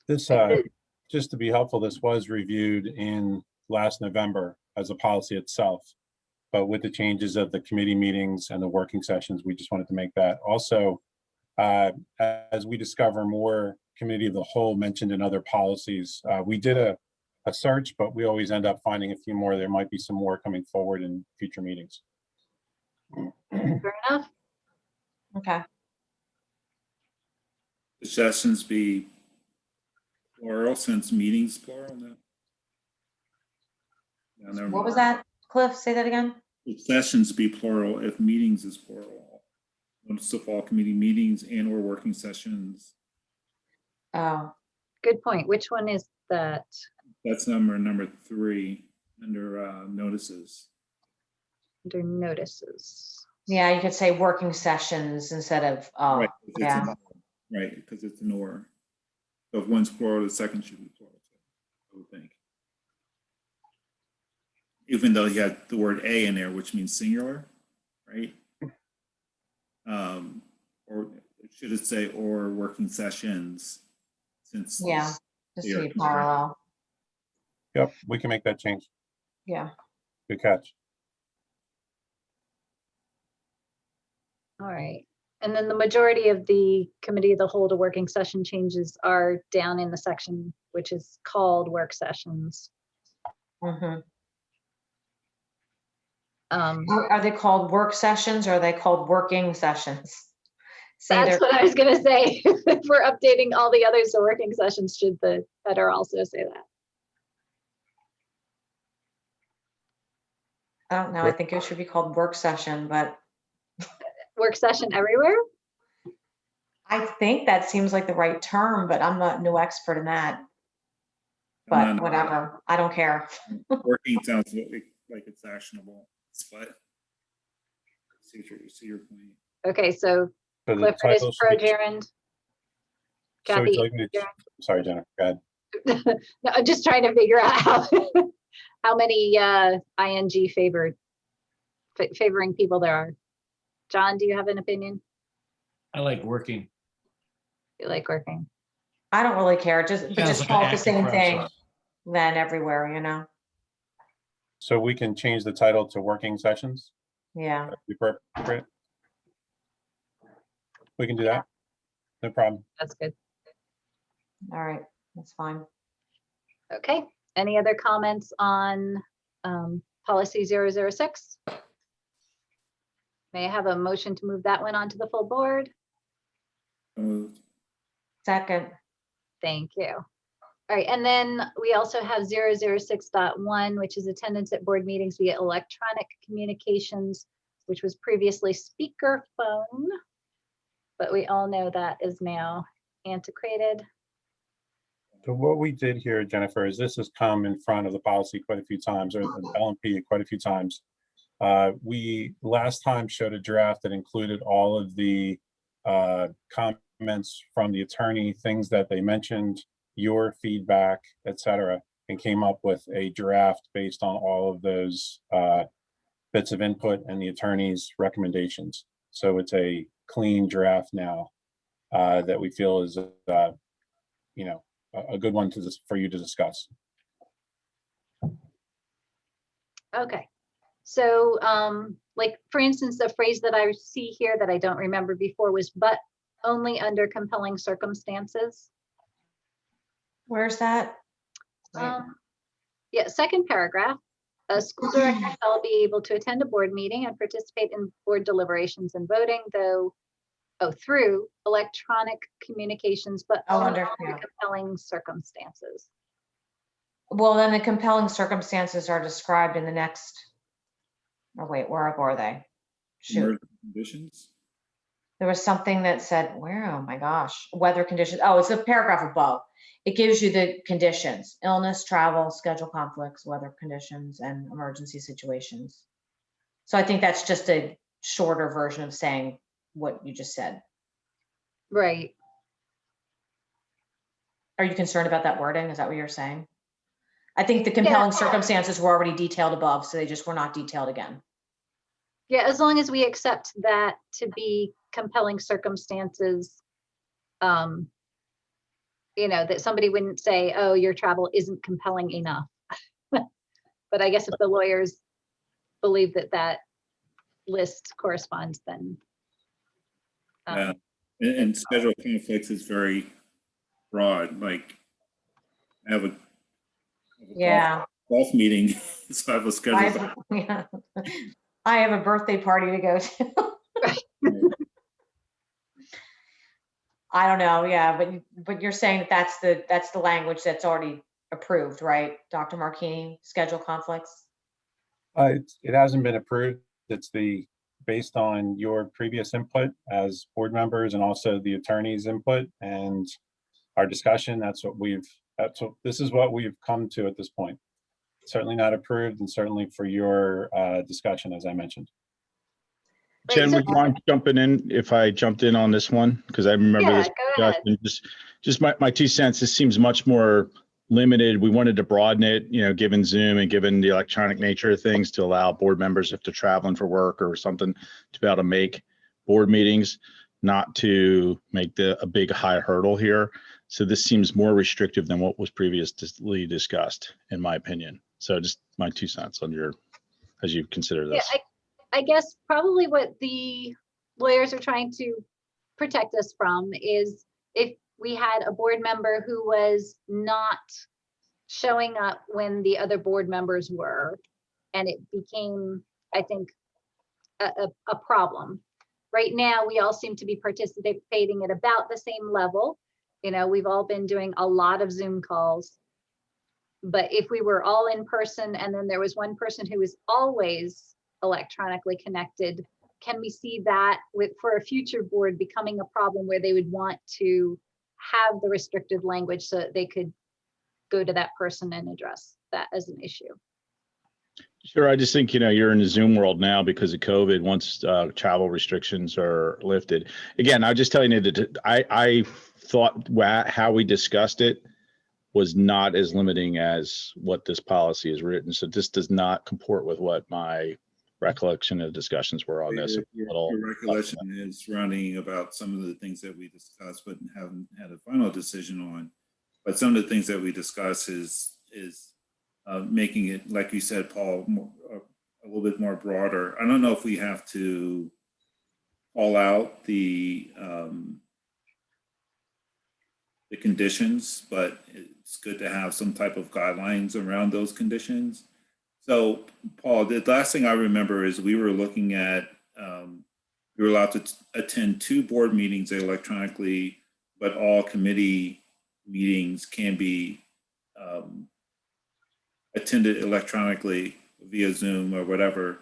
This, just to be helpful, this was reviewed in last November as a policy itself. But with the changes of the committee meetings and the working sessions, we just wanted to make that. Also, as we discover more committee of the whole mentioned in other policies, we did a search, but we always end up finding a few more. There might be some more coming forward in future meetings. Fair enough. Okay. The sessions be plural since meetings plural? No. No, never What was mind. that, Cliff? Say that again? Should sessions be plural if meetings is plural? Notice of all committee meetings and or working sessions. Oh, Good point. Which one is that? That's number 3 under notices. Under notices. yeah, you could say working sessions instead of, oh, Right, 'cause it's yeah. an or. Right, because it's an or. So if one's plural, the second should be plural, I would think. Even though you had the word a in there, which means singular, right? Or should it say or working sessions? Since Yeah, just to Yeah. be parallel. Yep, we can make that change. Yeah. Good catch. All right. And then the majority of the committee of the whole to working session changes are down in the section, which is called work sessions. Mhm. That's Are they called work sessions or are they called working sessions? See, they're, what I was gonna say. If we're updating all the others to working sessions, should the header also say that? I don't know, I think it should be called work session, but Work session everywhere? I think that seems like the right term, but I'm not no expert in that. But No. whatever, I don't care. Working sounds like it's actionable, but see your point. Okay, so So the Clifford title is should pro be- gerund. so would you Kathy, like me to- Sorry, Jennifer, go ahead. no, I'm just trying to figure out how many ing favoring people there are. John, do you have an opinion? I like working. You like working? I don't really care, but Sounds just like call an it the active same thing process. then everywhere, you know? So we can change the title to working sessions? Yeah, That'd be appropriate. We can do that. No problem. That's good. all right, that's fine. Okay, any other comments on policy 006? May I have a motion to move that one onto the full board? Second. Thank you. All right, and then we also have 006.1, which is attendance at board meetings via electronic communications, which was previously speakerphone, but we all know that is now antiquated. So what we did here, Jennifer, is this has come in front of the policy quite a few times, or the LMP quite a few times. We last time showed a draft that included all of the comments from the attorney, things that they mentioned, your feedback, et cetera, and came up with a draft based on all of those bits of input and the attorney's recommendations. So it's a clean draft now that we feel is, you know, a good one for you to discuss. Okay, so like, for instance, the phrase that I see here that I don't remember before was "but only under compelling circumstances." Where's that? Yeah, second paragraph. A school director shall be able to attend a board meeting and participate in board deliberations and voting, through electronic communications, but Oh, only under, under yeah. compelling circumstances. Well, then the compelling circumstances are described in the next, oh wait, where are they? Shoot, Emergency conditions. there was something that said, where, oh my gosh, weather conditions. Oh, it's a paragraph above. It gives you the conditions: illness, travel, schedule conflicts, weather conditions, and emergency situations. So I think that's just a shorter version of saying what you just said. Right. Are you concerned about that wording? Is that what you're saying? I think the compelling circumstances were already detailed above, so they just were not detailed again. Yeah, as long as we accept that to be compelling circumstances, you know, that somebody wouldn't say, oh, your travel isn't compelling enough. But I guess if the lawyers believe that that list corresponds, then. Yeah, and schedule conflicts is very broad. Like, I have a Yeah. golf meeting, so I have a schedule. Yeah. I have a birthday party to go to. I don't know, yeah, but you're saying that that's the language that's already approved, right, Dr. Marchini? Schedule conflicts? It hasn't been approved. It's based on your previous input as board members and also the attorney's input and our discussion. This is what we've come to at this point. Certainly not approved, and certainly for your discussion, as I mentioned. Jen, so- would you mind jumping in if I jumped in on this one? Because I remember Yeah, this go ahead. discussion. Just my 2 cents. This seems much more limited. We wanted to broaden it, you know, given Zoom and given the electronic nature of things, to allow board members, if they're traveling for work or something, to be able to make board meetings, not to make a big high hurdle here. So this seems more restrictive than what was previously discussed, in my opinion. So just my 2 cents on as you consider this. Yeah, I guess probably what the lawyers are trying to protect us from is if we had a board member who was not showing up when the other board members were, and it became, I think, a problem. Right now, we all seem to be participating at about the same level. You know, we've all been doing a lot of Zoom calls. But if we were all in person and then there was one person who was always electronically connected, can we see that for a future board becoming a problem where they would want to have the restricted language so that they could go to that person and address that as an issue? Sure. I just think, you know, you're in the Zoom world now because of COVID. Once travel restrictions are lifted, again, I'll just tell you that I thought how we discussed it was not as limiting as what this policy is written. So this does not comport with what my recollection of discussions were on this. Your recollection is running about some of the things that we discussed, but haven't had a final decision on. But some of the things that we discuss is making it, like you said, Paul, a little bit more broader. I don't know if we have to call out the conditions, but it's good to have some type of guidelines around those conditions. So, Paul, the last thing I remember is we were looking at you're allowed to attend 2 board meetings electronically, but all committee meetings can be attended electronically via Zoom or whatever,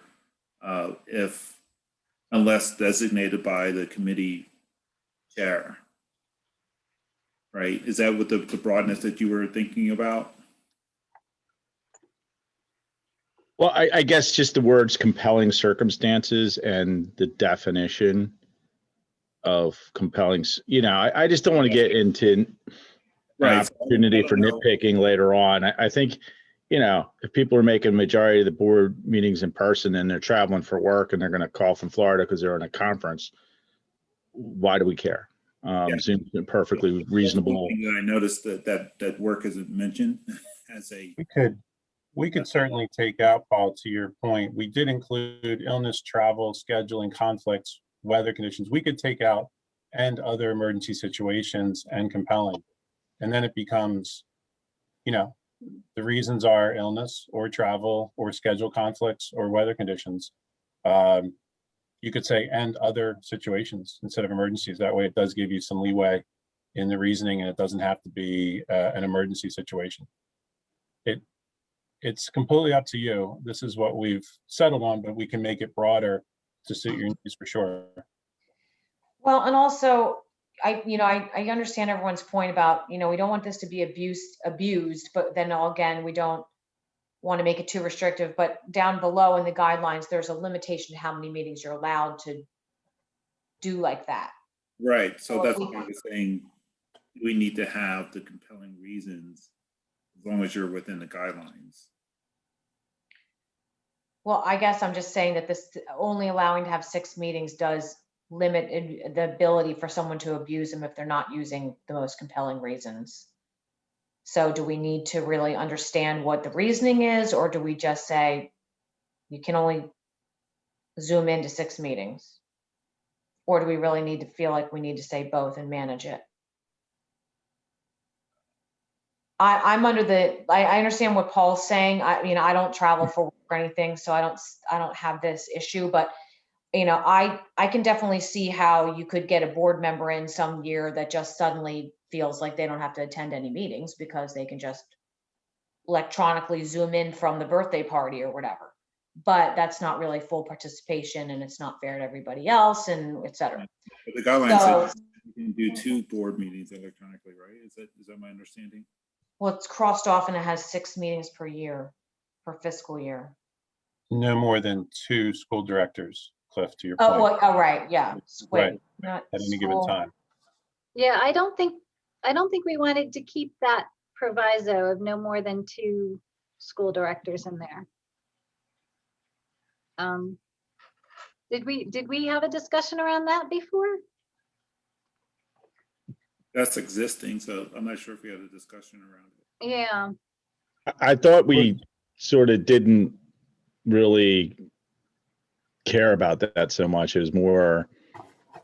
unless designated by the committee chair. Right? Is that what the broadness that you were thinking about? Well, I guess just the words compelling circumstances and the definition of compelling, I just don't want to get into an Right. opportunity for nitpicking later on. I think, if people are making majority of the board meetings in person and they're traveling for work and they're going to call from Florida because they're in a conference, why do we care? Seems perfectly reasonable. I noticed that work isn't mentioned as a. We could certainly take out, Paul, to your point. We did include illness, travel, scheduling, conflicts, weather conditions. We could take out and other emergency situations and compelling. And then it becomes, the reasons are illness or travel or schedule conflicts or weather conditions. You could say and other situations instead of emergencies. That way it does give you some leeway in the reasoning and it doesn't have to be an emergency situation. It's completely up to you. This is what we've settled on, but we can make it broader to suit your needs for sure. Well, and also, I understand everyone's point about, we don't want this to be abused, but then again, we don't want to make it too restrictive, but down below in the guidelines, there's a limitation to how many meetings you're allowed to do like that. Right. So that's what I was saying. We need to have the compelling reasons as long as you're within the guidelines. Well, I guess I'm just saying that this only allowing to have 6 meetings does limit the ability for someone to abuse them if they're not using the most compelling reasons. So do we need to really understand what the reasoning is, or do we just say you can only Zoom into 6 meetings? Or do we really need to feel like we need to say both and manage it? I'm under I understand what Paul's saying. I don't travel for work or anything, so I don't have this issue, but I can definitely see how you could get a board member in some year that just suddenly feels like they don't have to attend any meetings because they can just electronically Zoom in from the birthday party or whatever. But that's not really full participation and it's not fair to everybody else and et cetera. But the guidelines say you can do 2 board meetings electronically, right? Is that my understanding? Well, it's crossed off and it has 6 meetings per year, per fiscal year. No more than 2 school directors, Cliff, to your point. Oh, right, yeah. Right. Not At any given time. Yeah, I don't think we wanted to keep that proviso of no more than 2 school directors in there. Did we have a discussion around that before? That's existing, so I'm not sure if we had a discussion around it. Yeah. I thought we sort of didn't really care about that so much. It was more,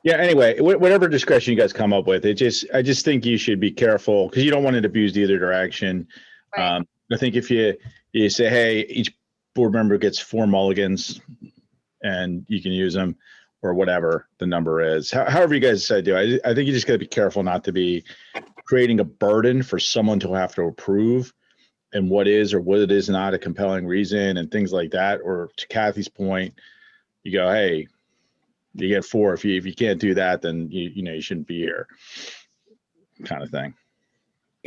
anyway, whatever discretion you guys come up with, I just think you should be careful because you don't want it abused either direction. Right. I think if you say, hey, each board member gets 4 mulligans and you can use them or whatever the number is, however you guys decide to do. I think you just got to be careful not to be creating a burden for someone to have to approve and what is or what it is not a compelling reason and things like that. Or to Kathy's point, you go, hey, you get 4. If you can't do that, then you shouldn't be here, kind of thing.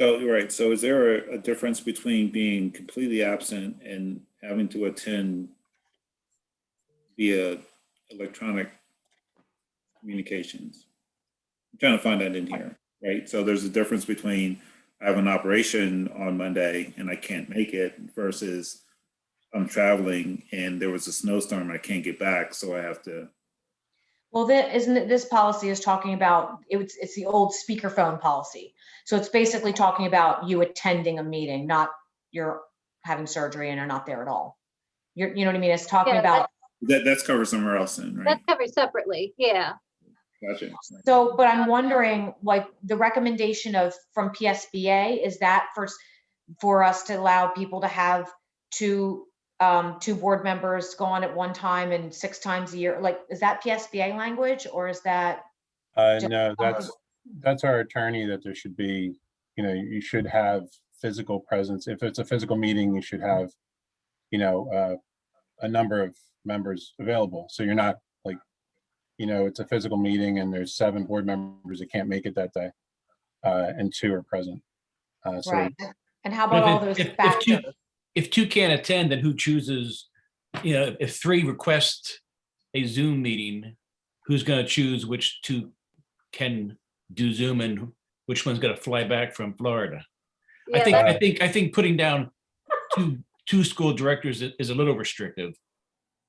Oh, right. So is there a difference between being completely absent and having to attend via electronic communications? I'm trying to find that in here, right? So there's a difference between I have an operation on Monday and I can't make it versus I'm traveling and there was a snowstorm and I can't get back, so I have to. Well, this policy is talking about, it's the old speakerphone policy. So it's basically talking about you attending a meeting, not you're having surgery and are not there at all. You know what I mean? It's talking about. That's covered somewhere else then, right? That's covered separately, yeah. Gotcha. So, but I'm wondering, like, the recommendation from PSBA, is that for us to allow people to have 2 two board members go on at one time and 6 times a year? Like, is that PSBA language or is that? No, that's our attorney, that there should be, you should have physical presence. If it's a physical meeting, you should have, a number of members available. So you're not like, it's a physical meeting and there's 7 board members that can't make it that day, and 2 are present. So Right. And how But about all if- those if two- factors? If 2 can't attend, then who chooses, if 3 request a Zoom meeting, who's going to choose which 2 can do Zoom and which one's going to fly back from Florida? Yeah, I think putting down two school directors is a little restrictive.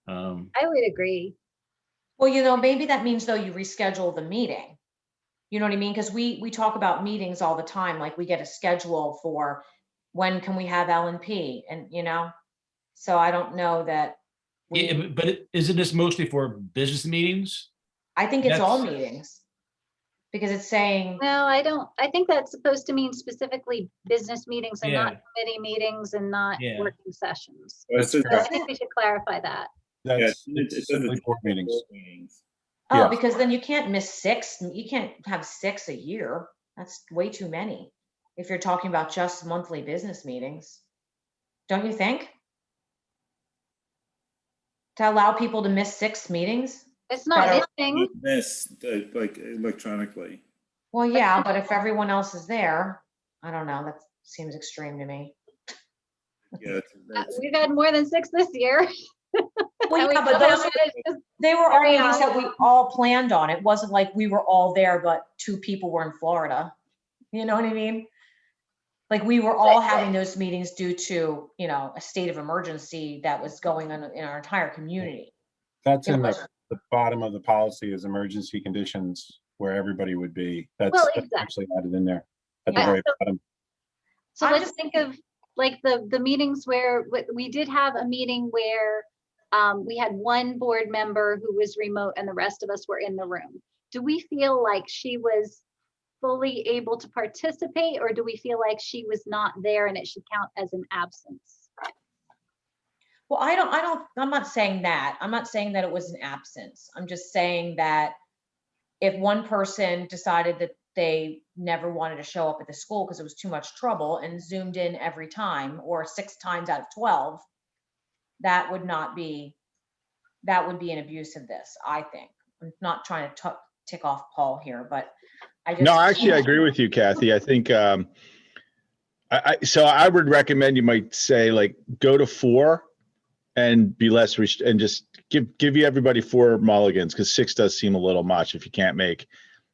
I would agree. Well, maybe that means though you reschedule the meeting. You know what I mean? Because we talk about meetings all the time, like we get a schedule for when can we have L&P and, so I don't know that. Yeah, but isn't this mostly for business meetings? I think it's all that's- meetings. Because it's saying, No, I don't. I think that's supposed to mean specifically business meetings and not Yeah. committee meetings and not Yeah. working sessions. Well, it That's says So I correct. think we should clarify that. That's it it's says simply it's board meetings. board meetings. oh, Yeah. because then you can't miss 6. You can't have 6 a year. That's way too many. If you're talking about just monthly business meetings. Don't you think? To allow people to miss 6 meetings? It's not Better- missing. This, like electronically. Well, yeah, but if everyone else is there, I don't know, that seems extreme to me. Yeah, We've had more than 6 this year. Well, And we yeah, but still those, have it. It's just- they were all carry meetings on. that we all planned on. It wasn't like we were all there, but 2 people were in Florida. You know what I mean? Like we were all having those meetings due to, a state of emergency that was going on in our entire community. That's It in was- the bottom of the policy is emergency conditions where everybody would be. That's Well, that's exactly. actually added in there at the Yeah. very bottom. So I'm let's just think of like the meetings where we did have a meeting where we had one board member who was remote and the rest of us were in the room. Do we feel like she was fully able to participate, or do we feel like she was not there and it should count as an absence? Well, I'm not saying that. I'm not saying that it was an absence. I'm just saying that if one person decided that they never wanted to show up at the school because it was too much trouble and zoomed in every time or 6 times out of 12, that would be an abuse of this, I think. I'm not trying to tick off Paul here, but I just. No, actually, I agree with you, Kathy. I think, so I would recommend you might say like, go to 4 and be less, and just give you everybody 4 mulligans, because 6 does seem a little much if you can't make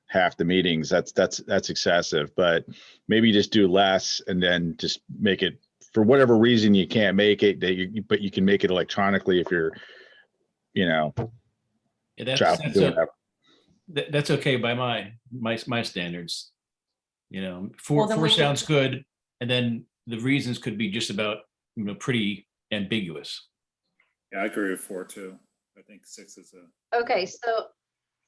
half the meetings. That's excessive, but maybe just do less and then just make it, for whatever reason you can't make it, but you can make it electronically if you're, Yeah, traveling, doing whatever. that's okay by my standards. Well, then 4 we could- sounds good, and then the reasons could be just about pretty ambiguous. Yeah, I agree with 4 too. I think 6 is a. Okay, so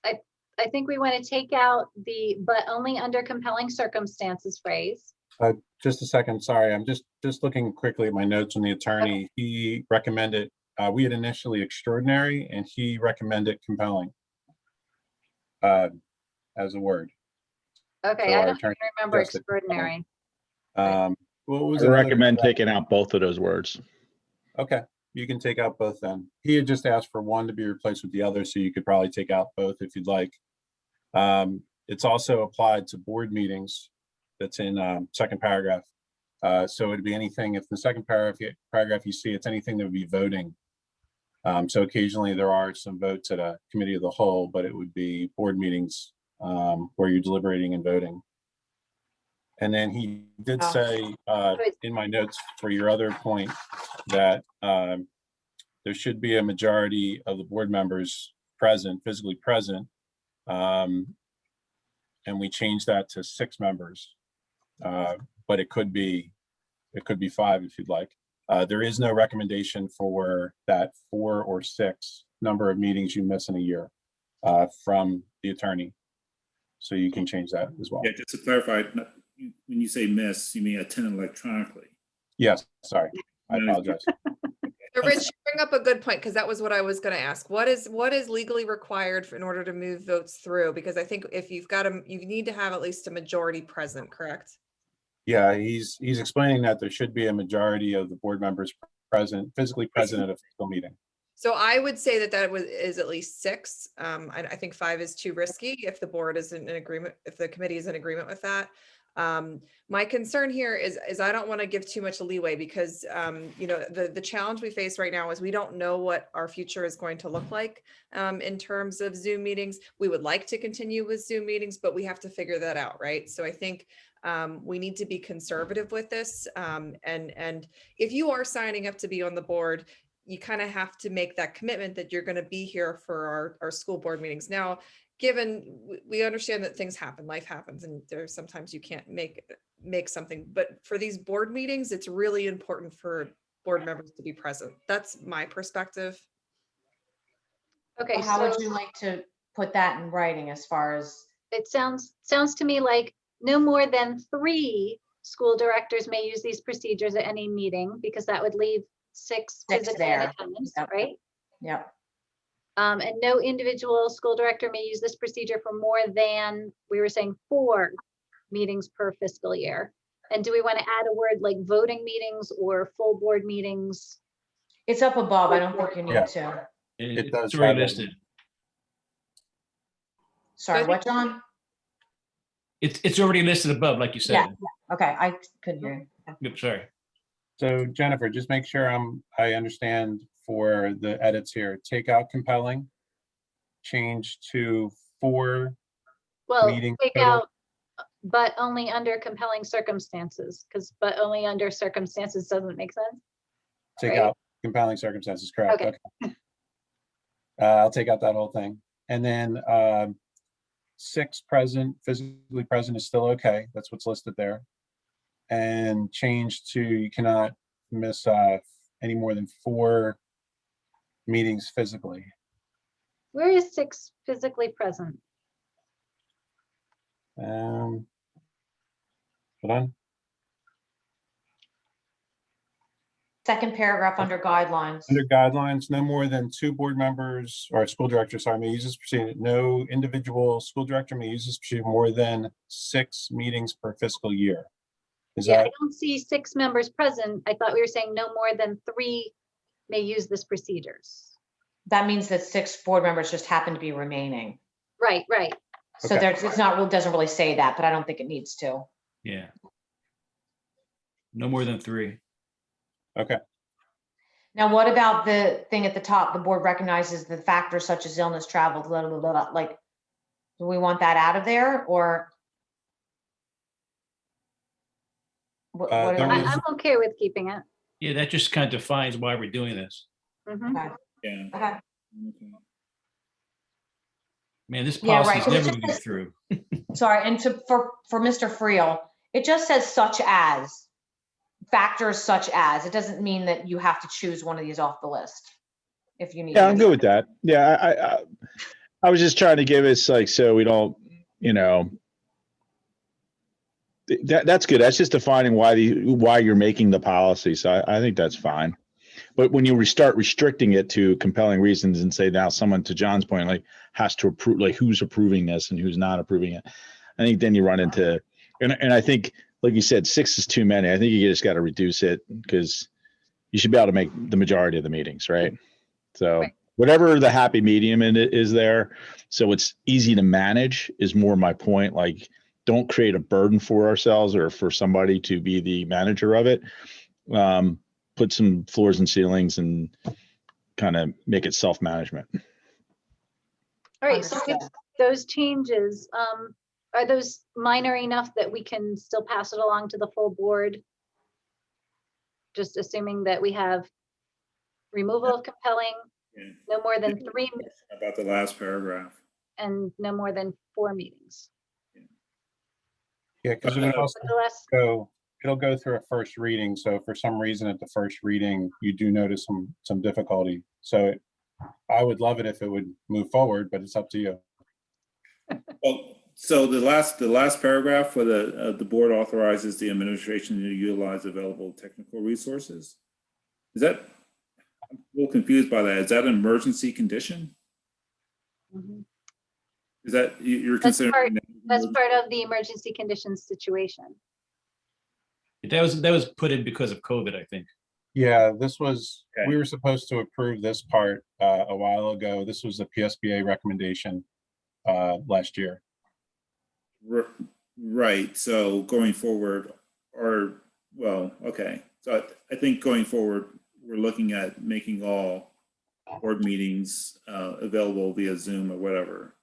I think we want to take out the "but only under compelling circumstances" phrase. Just a second, sorry, I'm just looking quickly at my notes on the attorney. He recommended, we had initially extraordinary and he recommended compelling as a word. Okay, So I our don't attorney even remember suggested extraordinary. What was I another- recommend taking out both of those words. Okay, you can take out both then. He had just asked for one to be replaced with the other, so you could probably take out both if you'd like. It's also applied to board meetings. That's in second paragraph. So it'd be anything, if the second paragraph you see, it's anything that would be voting. So occasionally there are some votes at a committee of the whole, but it would be board meetings where you're deliberating and voting. And then he did say in my notes for your other point that there should be a majority of the board members present, physically present. And we changed that to 6 members. But it could be 5 if you'd like. There is no recommendation for that 4 or 6 number of meetings you miss in a year from the attorney. So you can change that as well. Yeah, just to clarify, when you say miss, you mean attend electronically. Yes, sorry, I apologize. The But Rich, you bring up a good point, because that was what I was going to ask. What is legally required in order to move votes through? Because I think if you've got you need to have at least a majority present, correct? Yeah, he's explaining that there should be a majority of the board members present, physically present at a physical meeting. So I would say that is at least 6. I think 5 is too risky if the board is in agreement, if the committee is in agreement with that. My concern here is I don't want to give too much leeway, because you know, the challenge we face right now is we don't know what our future is going to look like in terms of Zoom meetings. We would like to continue with Zoom meetings, but we have to figure that out, right? So I think we need to be conservative with this. And if you are signing up to be on the board, you kind of have to make that commitment that you're going to be here for our school board meetings. Now, given we understand that things happen, life happens, and there's sometimes you can't make something, but for these board meetings, it's really important for board members to be present. That's my perspective. Okay, How so would you like to put that in writing as far as? it sounds to me like no more than 3 school directors may use these procedures at any meeting, because that would leave 6 physically in there. attendance, Yep. right? Yeah. And no individual school director may use this procedure for more than, we were saying, 4 meetings per fiscal year. And do we want to add a word like voting meetings or full board meetings? It's up above. I don't think you need Yeah. to. It does It's already have it. listed. Sorry, So- what, John? It's already listed above, like you Yeah. said. Okay, I couldn't hear you. Yep, sorry. So Jennifer, just make sure I understand for the edits here. Take out compelling, change to 4 Well, meetings take total. out, but only under compelling circumstances, because but only under circumstances doesn't make sense. Take right? out compelling circumstances, correct? Okay. Okay. I'll take out that whole thing. And then 6 present, physically present is still okay. That's what's listed there. And change to, you cannot miss any more than 4 meetings physically. Where is 6 physically present? Hold on. Second paragraph under guidelines. Under guidelines, no more than 2 board members or school directors, sorry, may use this procedure. No individual school director may use this procedure more than 6 meetings per fiscal year. Is Yeah, I that, don't see 6 members present. I thought we were saying no more than 3 may use this procedures. That means that 6 board members just happen to be remaining. Right, right. So Okay. there's, it's not, doesn't really say that, but I don't think it needs to. Yeah. No more than 3. okay, Now, what about the thing at the top? The board recognizes the factors such as illness, travel, blah, blah, blah, blah. Like, do we want that out of there, or? What there are we- was- I'm okay with keeping it. Yeah, that just kind of defines why we're doing this. Mhm. Okay. Yeah. Okay. Okay. Man, this Yeah, policy is right, 'cause it never just going to get says- through. Sorry, and for Mr. Friel, it just says such as, factors such as. It doesn't mean that you have to choose one of these off the list if you need. Yeah, I'm to. good with that. Yeah, I was just trying to give us like, so we don't, you know, that's good. That's just defining why you're making the policy. So I think that's fine. But when you start restricting it to compelling reasons and say now someone, to John's point, like has to approve, like who's approving this and who's not approving it, I think then you run into, and I think, like you said, 6 is too many. I think you just got to reduce it because you should be able to make the majority of the meetings, right? So Right. whatever the happy medium in it is there, so it's easy to manage is more my point. Like, don't create a burden for ourselves or for somebody to be the manager of it. Put some floors and ceilings and kind of make it self-management. All right, so Understood. with those changes, are those minor enough that we can still pass it along to the full board? Just assuming that we have removal of compelling, Yeah. no more than 3 About the last paragraph. and no more than 4 meetings. yeah, because it would also But the last, it'll go through a first reading. So if for some reason at the first reading, you do notice some difficulty. So I would love it if it would move forward, but it's up to you. Well, so the last paragraph for the board authorizes the administration to utilize available technical resources. Is that, I'm a little confused by that. Is that an emergency condition? Mhm. Is that, you're That's considering? That's part of the emergency conditions situation. That was put in because of COVID, I think. Yeah, this was, Okay. we were supposed to approve this part a while ago. This was a PSBA recommendation last year. Right, so going forward, or, well, okay. So I think going forward, we're looking at making all board meetings available via Zoom or whatever.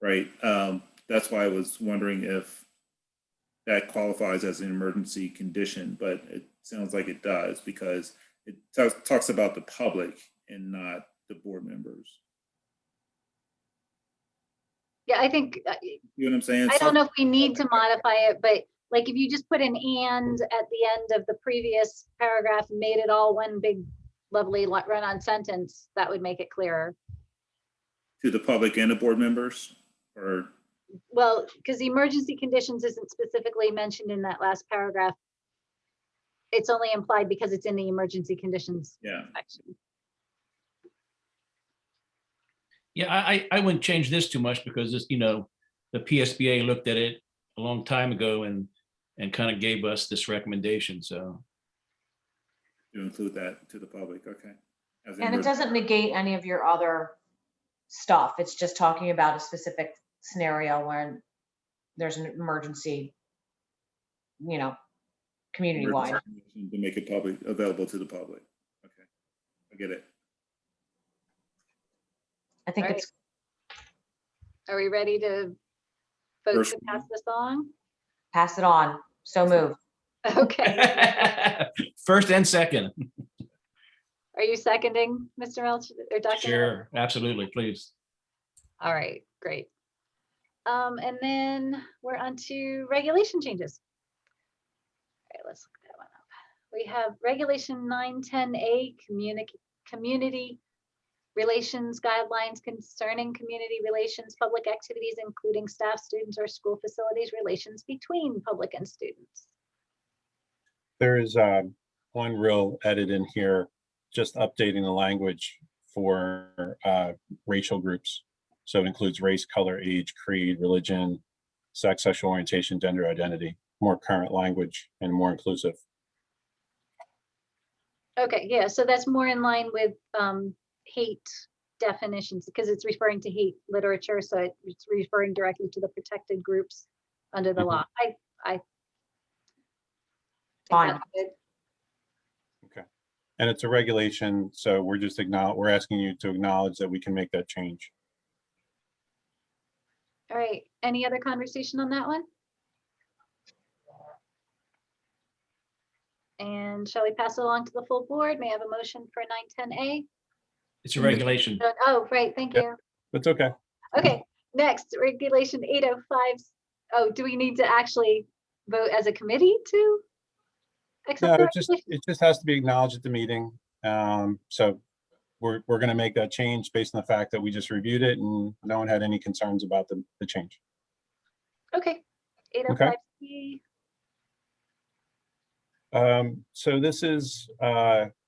Right, that's why I was wondering if that qualifies as an emergency condition, but it sounds like it does because it talks about the public and not the board members. Yeah, I think, You know what I'm saying? I don't know if we need to modify it, but like if you just put an and at the end of the previous paragraph and made it all one big lovely run-on sentence, that would make it clearer. To the public and the board members, or, Well, because the emergency conditions isn't specifically mentioned in that last paragraph. It's only implied because it's in the emergency conditions yeah. section. Yeah, I wouldn't change this too much because this, the PSBA looked at it a long time ago and kind of gave us this recommendation. So To include that to the public, okay. As an And it emergency- doesn't negate any of your other stuff. It's just talking about a specific scenario when there's an emergency, community-wide. emergency condition To make it public, available to the public. Okay, I get it. I think Right. it's, Are we ready to vote First to pass this on? pass it on. So move. Okay, first and second. are you seconding, Mr. Melch or Dr. Melch? Sure, absolutely, please. All right, great. And then we're on to regulation changes. All right, let's look that one up. We have regulation 910A, community relations guidelines concerning community relations, public activities, including staff, students, or school facilities, relations between public and students. There is one real edit in here, just updating the language for racial groups. So it includes race, color, age, creed, religion, sex, sexual orientation, gender identity, more current language and more inclusive. Okay, yeah, so that's more in line with hate definitions because it's referring to hate literature, so it's referring directly to the protected groups under the law. I think Fine. that's good. Okay. And it's a regulation, so we're asking you to acknowledge that we can make that change. All right, any other conversation on that one? And shall we pass it along to the full board? May I have a motion for 910A? It's a regulation. Oh, right, thank Yep. you. That's okay. Okay, next, regulation 805. Oh, do we need to actually vote as a committee to No, accept the it regulation? just has to be acknowledged at the meeting. So we're going to make that change based on the fact that we just reviewed it and no one had any concerns about the change. Okay, 805C. So this is,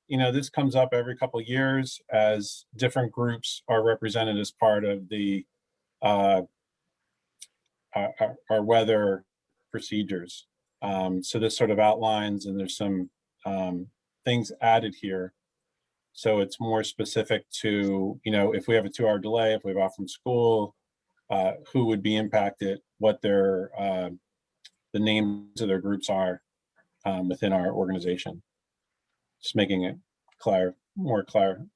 this comes up every couple of years as different groups are represented as part of the our weather procedures. So this sort of outlines, and there's some things added here. So it's more specific to, if we have a 2-hour delay, if we have off from school, who would be impacted, what their the names of their groups are within our organization. Just making it more clear.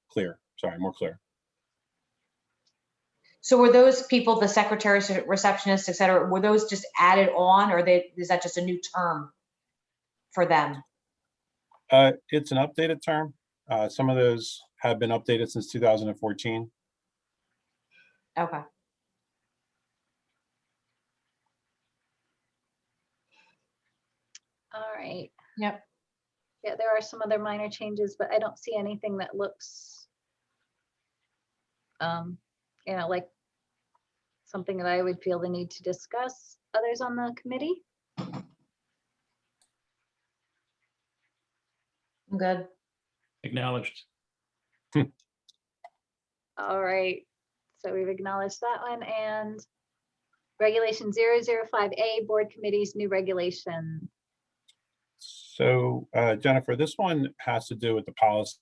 So were those people, the secretaries, receptionists, et cetera, were those just added on, or is that just a new term for them? It's an updated term. Some of those have been updated since 2014. Okay. All right. Yep. Yeah, there are some other minor changes, but I don't see anything that looks, like something that I would feel the need to discuss. Others on the committee? I'm good. Acknowledged. All right, so we've acknowledged that one, and regulation 005A, board committees, new regulation. So Jennifer, this one has to do with the policy.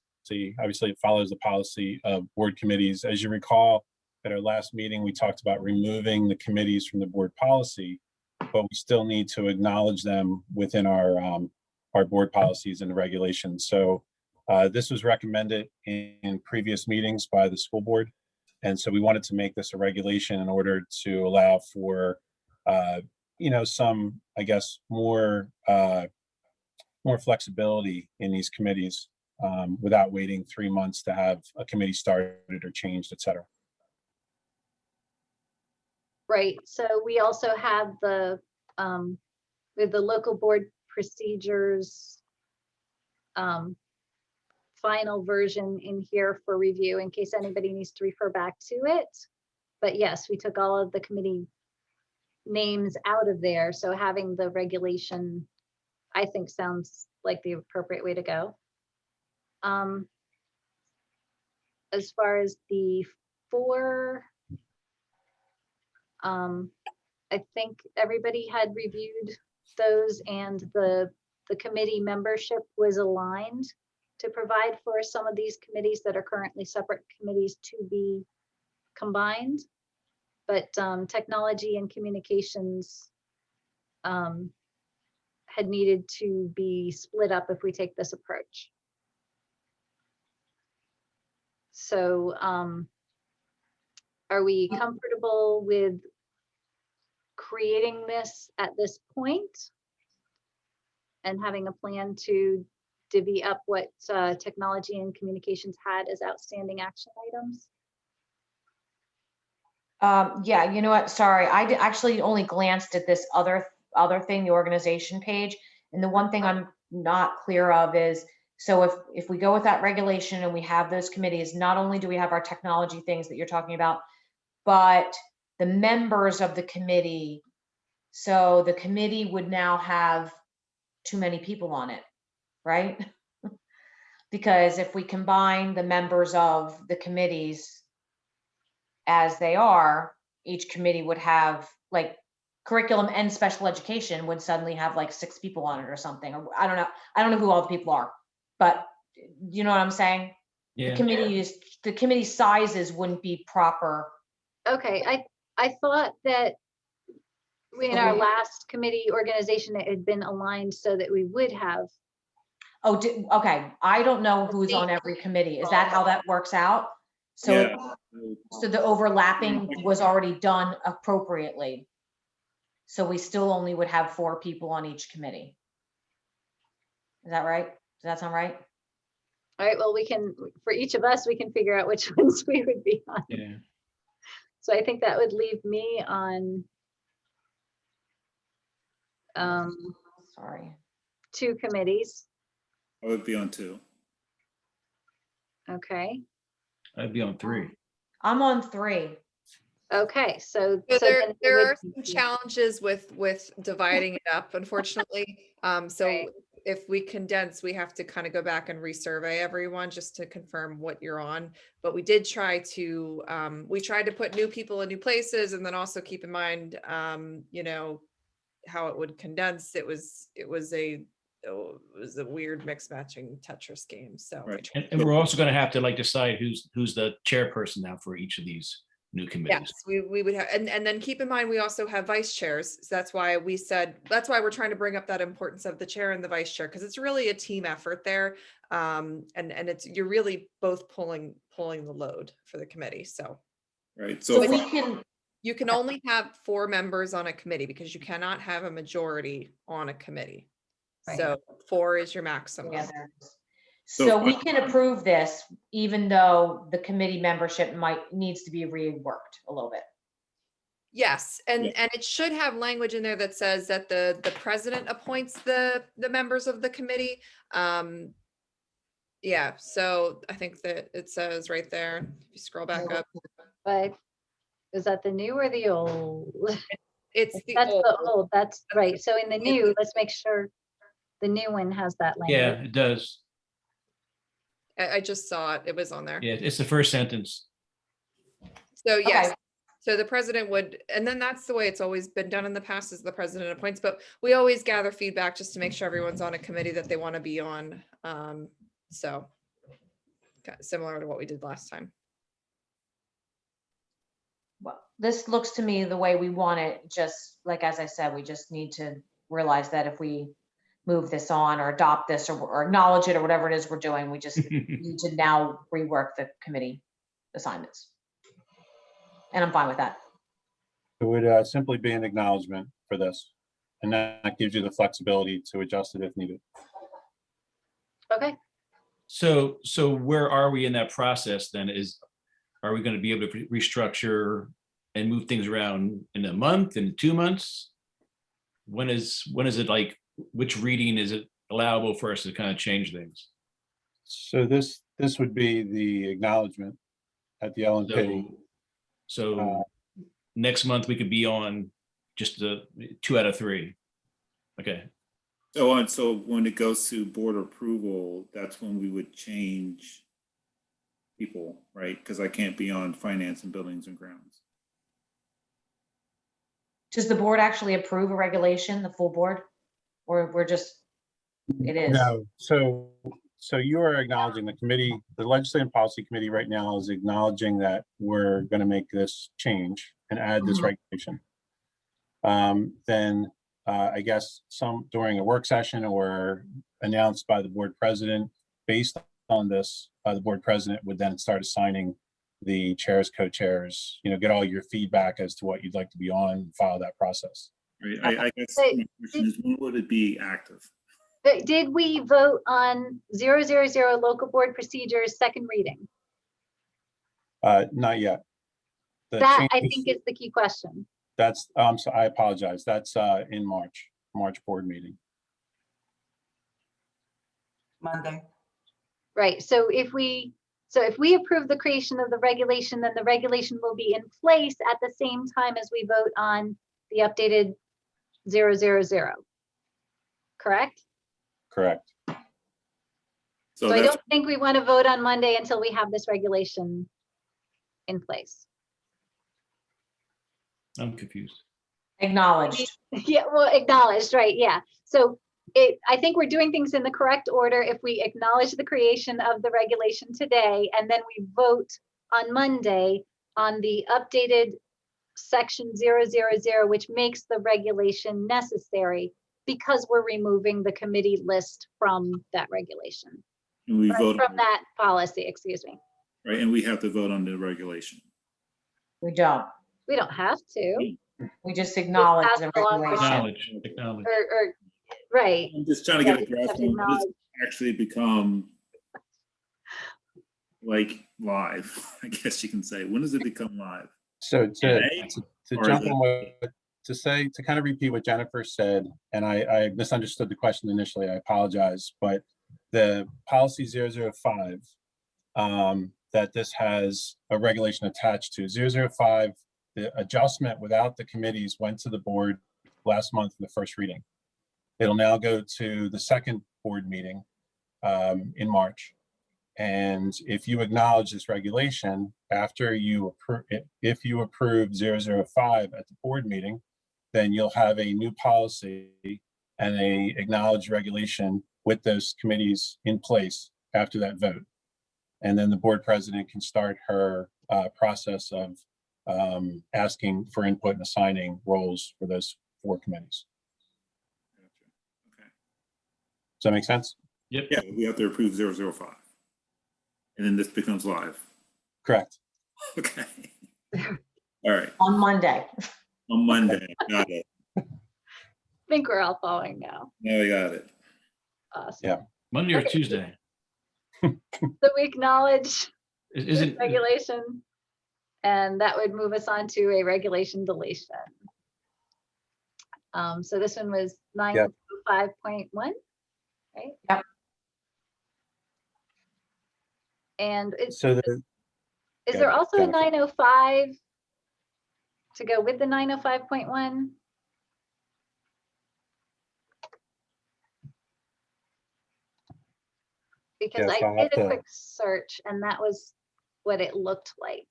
Obviously, it follows the policy of board committees. As you recall, at our last meeting, we talked about removing the committees from the board policy, but we still need to acknowledge them within our board policies and regulations. So this was recommended in previous meetings by the school board. And so we wanted to make this a regulation in order to allow for, some, I guess, more flexibility in these committees without waiting 3 months to have a committee started or changed, et cetera. Right, so we also have the, with the local board procedures final version in here for review in case anybody needs to refer back to it. But yes, we took all of the committee names out of there. So having the regulation, I think, sounds like the appropriate way to go. As far as the 4, I think everybody had reviewed those, and the committee membership was aligned to provide for some of these committees that are currently separate committees to be combined. But technology and communications had needed to be split up if we take this approach. So are we comfortable with creating this at this point and having a plan to divvy up what technology and communications had as outstanding action items? Yeah, you know what? Sorry, actually only glanced at this other thing, the organization page. And the one thing I'm not clear of is, so if we go with that regulation and we have those committees, not only do we have our technology things that you're talking about, but the members of the committee. So the committee would now have too many people on it, right? Because if we combine the members of the committees as they are, each committee would have, like, curriculum and special education would suddenly have like 6 people on it or something. Or I don't know who all the people are, but you know what I'm saying? Yeah. The committee sizes wouldn't be proper. Okay, I thought that in our last committee organization, it had been aligned so that we would have. Oh, okay. I don't know who's on every committee. Is that how that works out? So, Yeah. so the overlapping was already done appropriately. So we still only would have 4 people on each committee. Is that right? Does that sound right? All right, well, we can, for each of us, we can figure out which ones we would be on. Yeah. So I think that would leave me on Sorry. 2 committees. I would be on 2. Okay, I'd be on 3. I'm on 3. okay, so So then it there would are be some 2. challenges with dividing it up, unfortunately. So Right. if we condense, we have to kind of go back and resurvey everyone just to confirm what you're on. But we did try to, we tried to put new people in new places, and then also keep in mind, how it would condense. It was a weird mix matching Tetris game. So Right. And we're also going to have to like decide who's the chairperson now for each of these new committees. yes, we would have, and then keep in mind, we also have vice chairs. So that's why we're trying to bring up that importance of the chair and the vice chair, because it's really a team effort there. And you're really both pulling the load for the committee. So Right. So So we can, you can only have 4 members on a committee because you cannot have a majority on a committee. Right. So 4 is your maximum. yeah, there it is. So we can approve this, even though the committee membership needs to be reworked a little bit. Yes, and it should have language in there that says that the president appoints the members of the committee. Yeah, so I think that it says right there, if you scroll back up, But is that the new or the old? it's the That's old. the old, that's right. So in the new, let's make sure the new one has that Yeah, language. it does. I just saw it. It was on there. Yeah, it's the first sentence. So yes, Okay. so the president would, and then that's the way it's always been done in the past is the president appoints, but we always gather feedback just to make sure everyone's on a committee that they want to be on. So similar to what we did last time. Well, this looks to me the way we want it, just like, as I said, we just need to realize that if we move this on or adopt this or acknowledge it or whatever it is we're doing, we just need to now rework the committee assignments. And I'm fine with that. It would simply be an acknowledgement for this. And that gives you the flexibility to adjust it if needed. Okay, So where are we in that process then? Are we going to be able to restructure and move things around in a month, in 2 months? When is it, like, which reading is it allowable for us to kind of change things? So this would be the acknowledgement at the LNP. So next month we could be on just the 2 out of 3. Okay. So when it goes to board approval, that's when we would change people, right? Because I can't be on finance and buildings and grounds. Does the board actually approve a regulation, the full board? Or we're just, it is? No, so you are acknowledging the committee, the Legislative Policy Committee right now is acknowledging that we're going to make this change and add this regulation. Then I guess during a work session or announced by the board president, based on this, the board president would then start assigning the chairs, co-chairs, get all your feedback as to what you'd like to be on and follow that process. Right. I guess my question is, when would it be active? but did we vote on 000 local board procedures, second reading? Not yet. The That I changes- think is the key question. That's, so I apologize. That's in March board meeting. Monday. Right, so if we approve the creation of the regulation, then the regulation will be in place at the same time as we vote on the updated 000. Correct? Correct. So I don't think we want to vote on Monday until we have this regulation in place. I'm confused. Acknowledged. Yeah, well, acknowledged, right, yeah. So I think we're doing things in the correct order if we acknowledge the creation of the regulation today, and then we vote on Monday on the updated section 000, which makes the regulation necessary because we're removing the committee list from that regulation. And we vote From that policy, excuse me. right, and we have to vote on the regulation. We don't. We don't have to, We just acknowledge the pass along the regulation. Acknowledge. or, right, I'm just trying to get a Yeah, we grasp have to on when does acknowledge. it actually become like live, I guess you can say. When does it become live? So Today? to Or jump is it- on what, to kind of repeat what Jennifer said, and I misunderstood the question initially, I apologize, but the policy 005, that this has a regulation attached to 005, the adjustment without the committees went to the board last month in the first reading. It'll now go to the second board meeting in March. And if you acknowledge this regulation after you approve, if you approve 005 at the board meeting, then you'll have a new policy and a acknowledged regulation with those committees in place after that vote. And then the board president can start her process of asking for input and assigning roles for those 4 committees. Okay. Does that make sense? Yep. Yeah, we have to approve 005. And then this becomes live. Correct. Okay. All right, On Monday. on Monday, got it. I think we're all following now. Now we got it. Awesome. Yeah. Monday or Okay. Tuesday? So we acknowledge this Isn't, regulation, and that would move us on to a regulation deletion. So this one was 905.1, right? Yep. And So is yeah, there also a Jennifer. 905 to go with the 905.1? Because Yes, I I'll have did a to- quick search and that was what it looked like.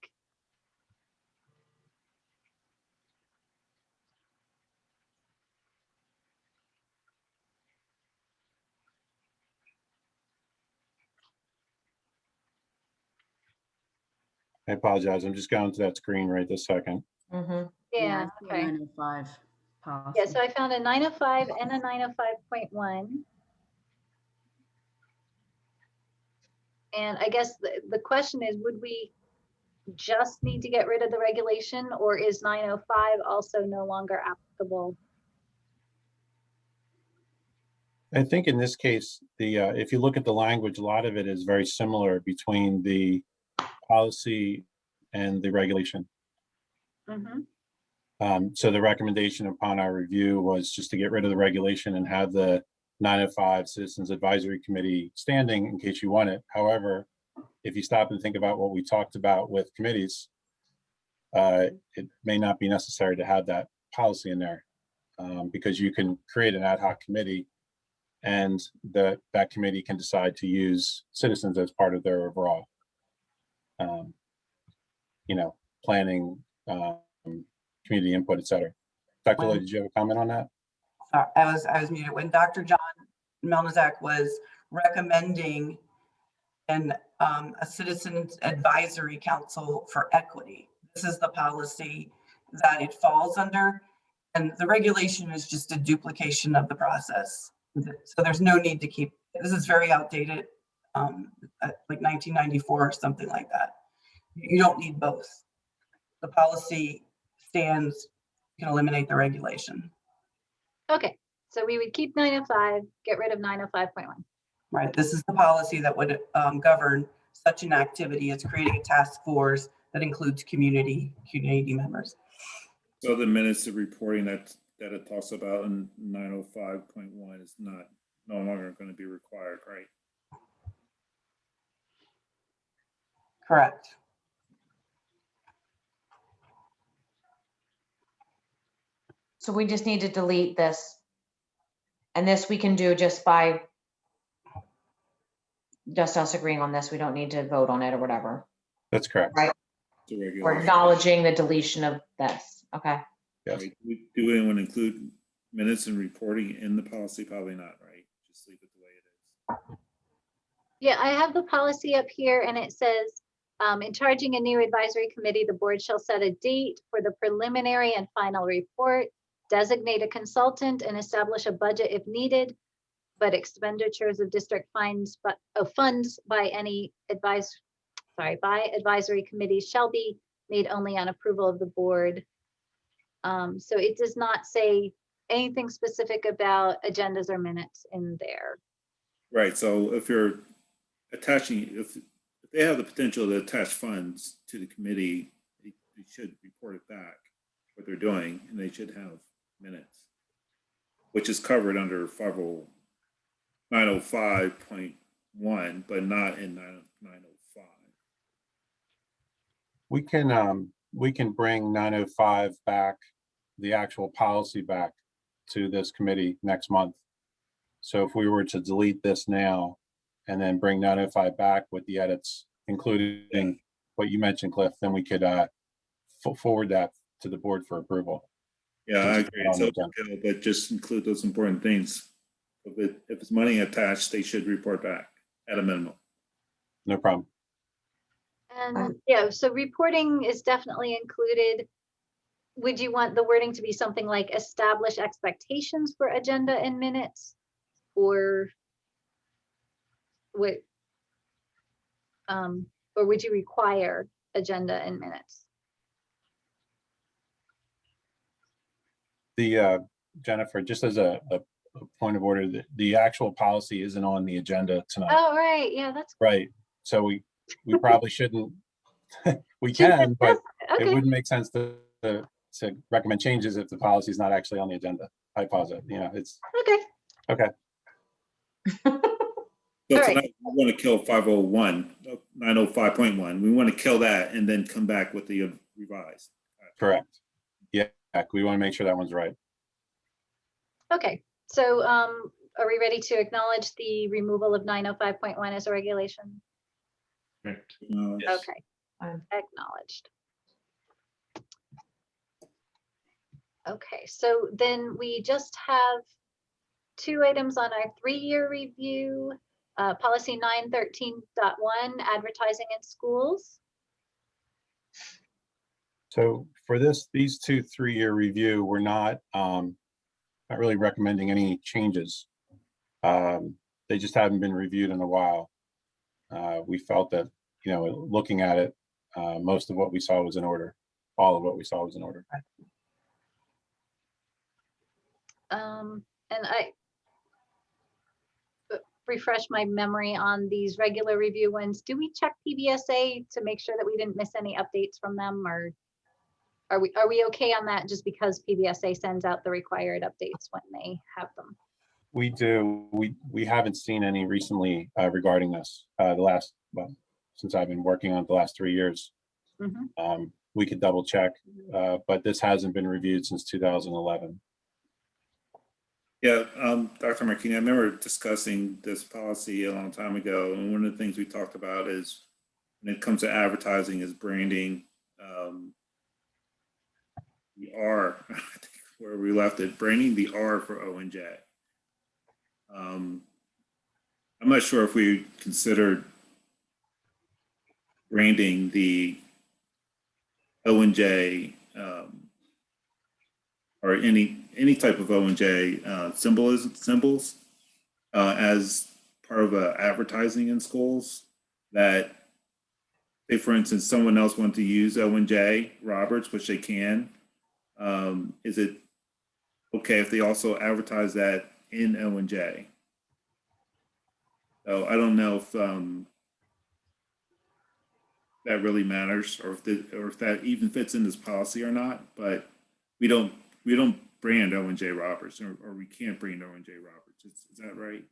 I apologize. I'm just going to that screen right this second. Mhm. Yeah, I see a okay. 905 policy. Yeah, so I found a 905 and a 905.1. And I guess the question is, would we just need to get rid of the regulation, or is 905 also no longer applicable? I think in this case, if you look at the language, a lot of it is very similar between the policy and the regulation. Mhm. So the recommendation upon our review was just to get rid of the regulation and have the 905 Citizens Advisory Committee standing in case you want it. However, if you stop and think about what we talked about with committees, it may not be necessary to have that policy in there, because you can create an ad hoc committee and that committee can decide to use citizens as part of their overall, planning, community input, et cetera. Dr. Lloyd, did you have a comment on that? Sorry, I was muted. When Dr. John Melnizak was recommending a citizens advisory council for equity, this is the policy that it falls under. And the regulation is just a duplication of the process. So there's no need to keep, this is very outdated, like 1994 or something like that. You don't need both. The policy stands, you can eliminate the regulation. Okay, so we would keep 905, get rid of 905.1. Right, this is the policy that would govern such an activity as creating a task force that includes community members. So the minutes of reporting that it talks about in 905.1 is no longer going to be required, right? Correct. So we just need to delete this. And this we can do just by just us agreeing on this. We don't need to vote on it or whatever. That's correct. Right. The We're regulation. acknowledging the deletion of this. Okay. Yes. Right. Do anyone include minutes and reporting in the policy? Probably not, right? Just leave it the way it is. Yeah, I have the policy up here and it says, in charging a new advisory committee, the board shall set a date for the preliminary and final report, designate a consultant and establish a budget if needed, but expenditures of district funds by any by advisory committees shall be made only on approval of the board. So it does not say anything specific about agendas or minutes in there. Right. So if you're attaching, if they have the potential to attach funds to the committee, they should report it back what they're doing, and they should have minutes, which is covered under 905.1, but not in 905. We can bring 905 back, the actual policy back to this committee next month. So if we were to delete this now and then bring 905 back with the edits, including what you mentioned, Cliff, then we could forward that to the board for approval. Yeah, I agree. On the It's overkill, but just include those important things. If it's money attached, they should report back at a minimum. No problem. And yeah, so reporting is definitely included. Would you want the wording to be something like establish expectations for agenda and minutes? Or what? Or would you require agenda and minutes? Jennifer, just as a point of order, the actual policy isn't on the agenda tonight. Oh, right, yeah, that's Right. So we probably shouldn't, we can, but it okay. wouldn't make sense to recommend changes if the policy is not actually on the agenda. I apologize. It's Okay. okay. So All right. tonight we want to kill 905.1. We want to kill that and then come back with the revised. Correct. Yeah, we want to make sure that one's right. Okay, so are we ready to acknowledge the removal of 905.1 as a regulation? Correct. Yes. Okay, Fine. acknowledged. Okay, so then we just have 2 items on our 3-year review. Policy 913.1, advertising in schools. So for these 2 3-year review, we're not really recommending any changes. They just haven't been reviewed in a while. We felt that, looking at it, most of what we saw was in order. All of what we saw was in order. And I refresh my memory on these regular review ones. Do we check PBSA to make sure that we didn't miss any updates from them, or are we okay on that just because PBSA sends out the required updates when they have them? We do. We haven't seen any recently regarding this. Since I've been working on it the last 3 years. Mhm. We could double check, but this hasn't been reviewed since 2011. Yeah, Dr. Marquini, I remember discussing this policy a long time ago, and one of the things we talked about is when it comes to advertising is branding. The R, I think where we left it, branding the R for O&J. I'm not sure if we considered branding the O&J or any type of O&J symbols as part of advertising in schools. That, say for instance, someone else wanted to use O&J Roberts, which they can. Is it okay if they also advertise that in O&J? So I don't know if that really matters, or if that even fits in this policy or not. But we don't brand O&J Roberts, or we can't brand O&J Roberts. Is that right?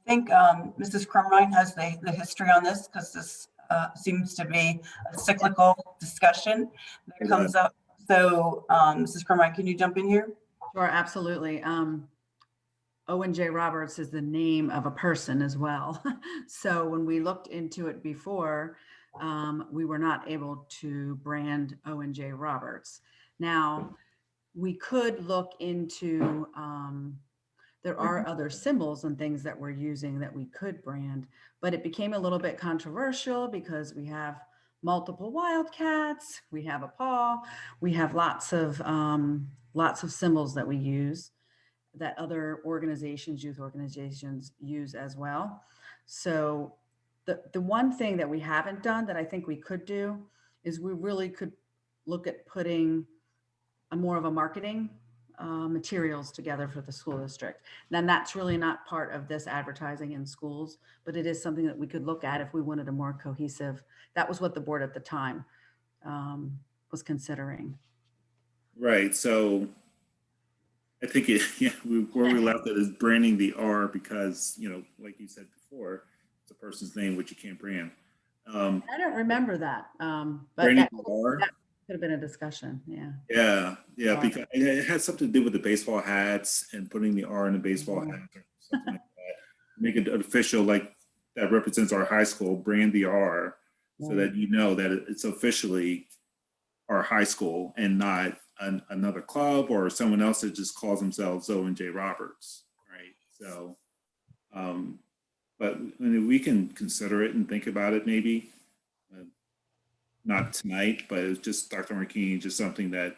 I think Mrs. Crumrine has the history on this, because this seems to be a cyclical discussion that comes up. So Mrs. Crumrine, can you jump in here? Sure, absolutely. O&J Roberts is the name of a person as well. So when we looked into it before, we were not able to brand O&J Roberts. Now, we could look into, there are other symbols and things that we're using that we could brand, but it became a little bit controversial because we have multiple wildcats, we have a paw, we have lots of symbols that we use that other organizations, youth organizations, use as well. So the one thing that we haven't done that I think we could do is we really could look at putting more of a marketing materials together for the school district. Then that's really not part of this advertising in schools, but it is something that we could look at if we wanted a more cohesive. That was what the board at the time was considering. Right. So I think where we left it is branding the R because, like you said before, it's a person's name, which you can't brand. I don't remember that, but branding that the R. could have been a discussion. Yeah, because it has something to do with the baseball hats and putting the R in the baseball hat or something like that. Make it official, like that represents our high school, brand the R, so that you know that it's officially our high school and not another club or someone else that just calls themselves O&J Roberts, right? So, but we can consider it and think about it maybe. Not tonight, but it's just Dr. Marquini, just something that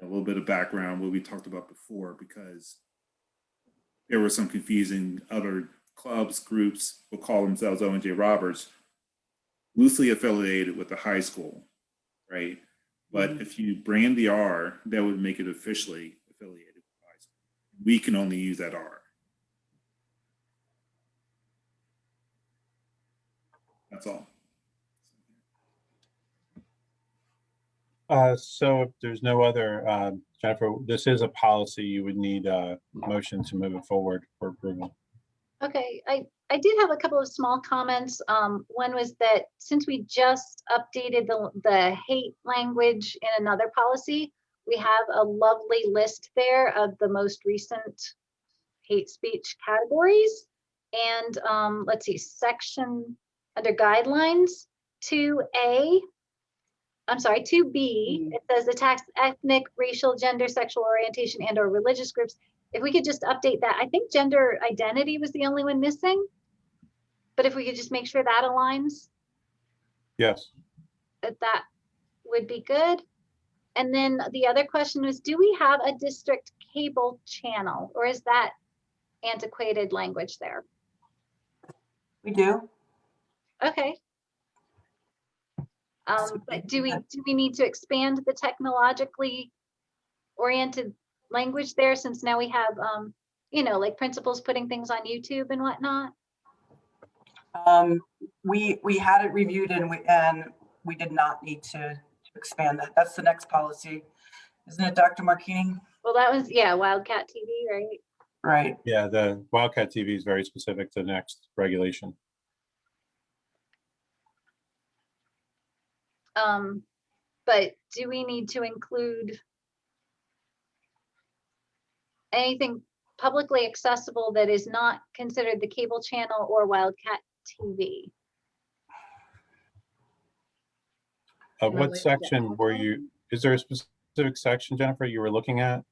a little bit of background what we talked about before, because there were some confusing other clubs, groups will call themselves O&J Roberts, loosely affiliated with the high school, right? But if you brand the R, that would make it officially affiliated with the high school. We can only use that R. That's all. So if there's no other, Jennifer, this is a policy. You would need a motion to move it forward for approval. Okay, I did have a couple of small comments. One was that since we just updated the hate language in another policy, we have a lovely list there of the most recent hate speech categories. And let's see, section under guidelines 2A, I'm sorry, 2B, it says attacks ethnic, racial, gender, sexual orientation, and or religious groups. If we could just update that, I think gender identity was the only one missing. But if we could just make sure that aligns, Yes. that would be good. And then the other question was, do we have a district cable channel, or is that antiquated language there? We do. Okay. But do we need to expand the technologically oriented language there, since now we have, you know, like principals putting things on YouTube and whatnot? We had it reviewed and we did not need to expand that. That's the next policy, isn't it, Dr. Markini? Well, that was, yeah, Wildcat TV, right? Right. Yeah, the Wildcat TV is very specific to the next regulation. But do we need to include anything publicly accessible that is not considered the cable channel or Wildcat TV? What Related to section were you, is there a specific section, Jennifer, you were looking at?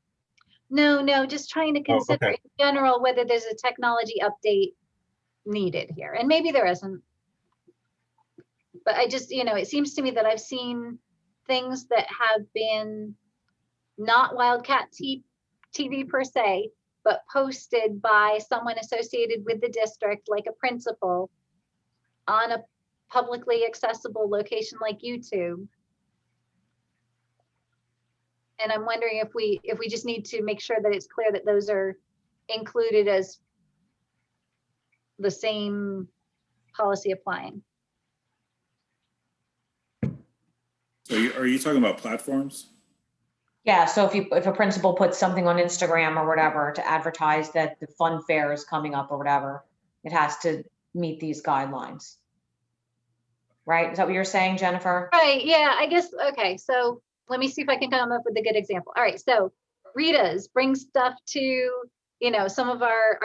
No, just trying to consider okay. in general whether there's a technology update needed here, and maybe there isn't. But I just, you know, it seems to me that I've seen things that have been not Wildcat TV per se, but posted by someone associated with the district, like a principal, on a publicly accessible location like YouTube. And I'm wondering if we just need to make sure that it's clear that those are included as the same policy applying. So are you talking about platforms? Yeah, so if a principal puts something on Instagram or whatever to advertise that the fun fair is coming up or whatever, it has to meet these guidelines. Right? Is that what you're saying, Jennifer? Right, yeah, I guess, okay, so let me see if I can come up with a good example. All right, so Rita's bring stuff to, you know, some of our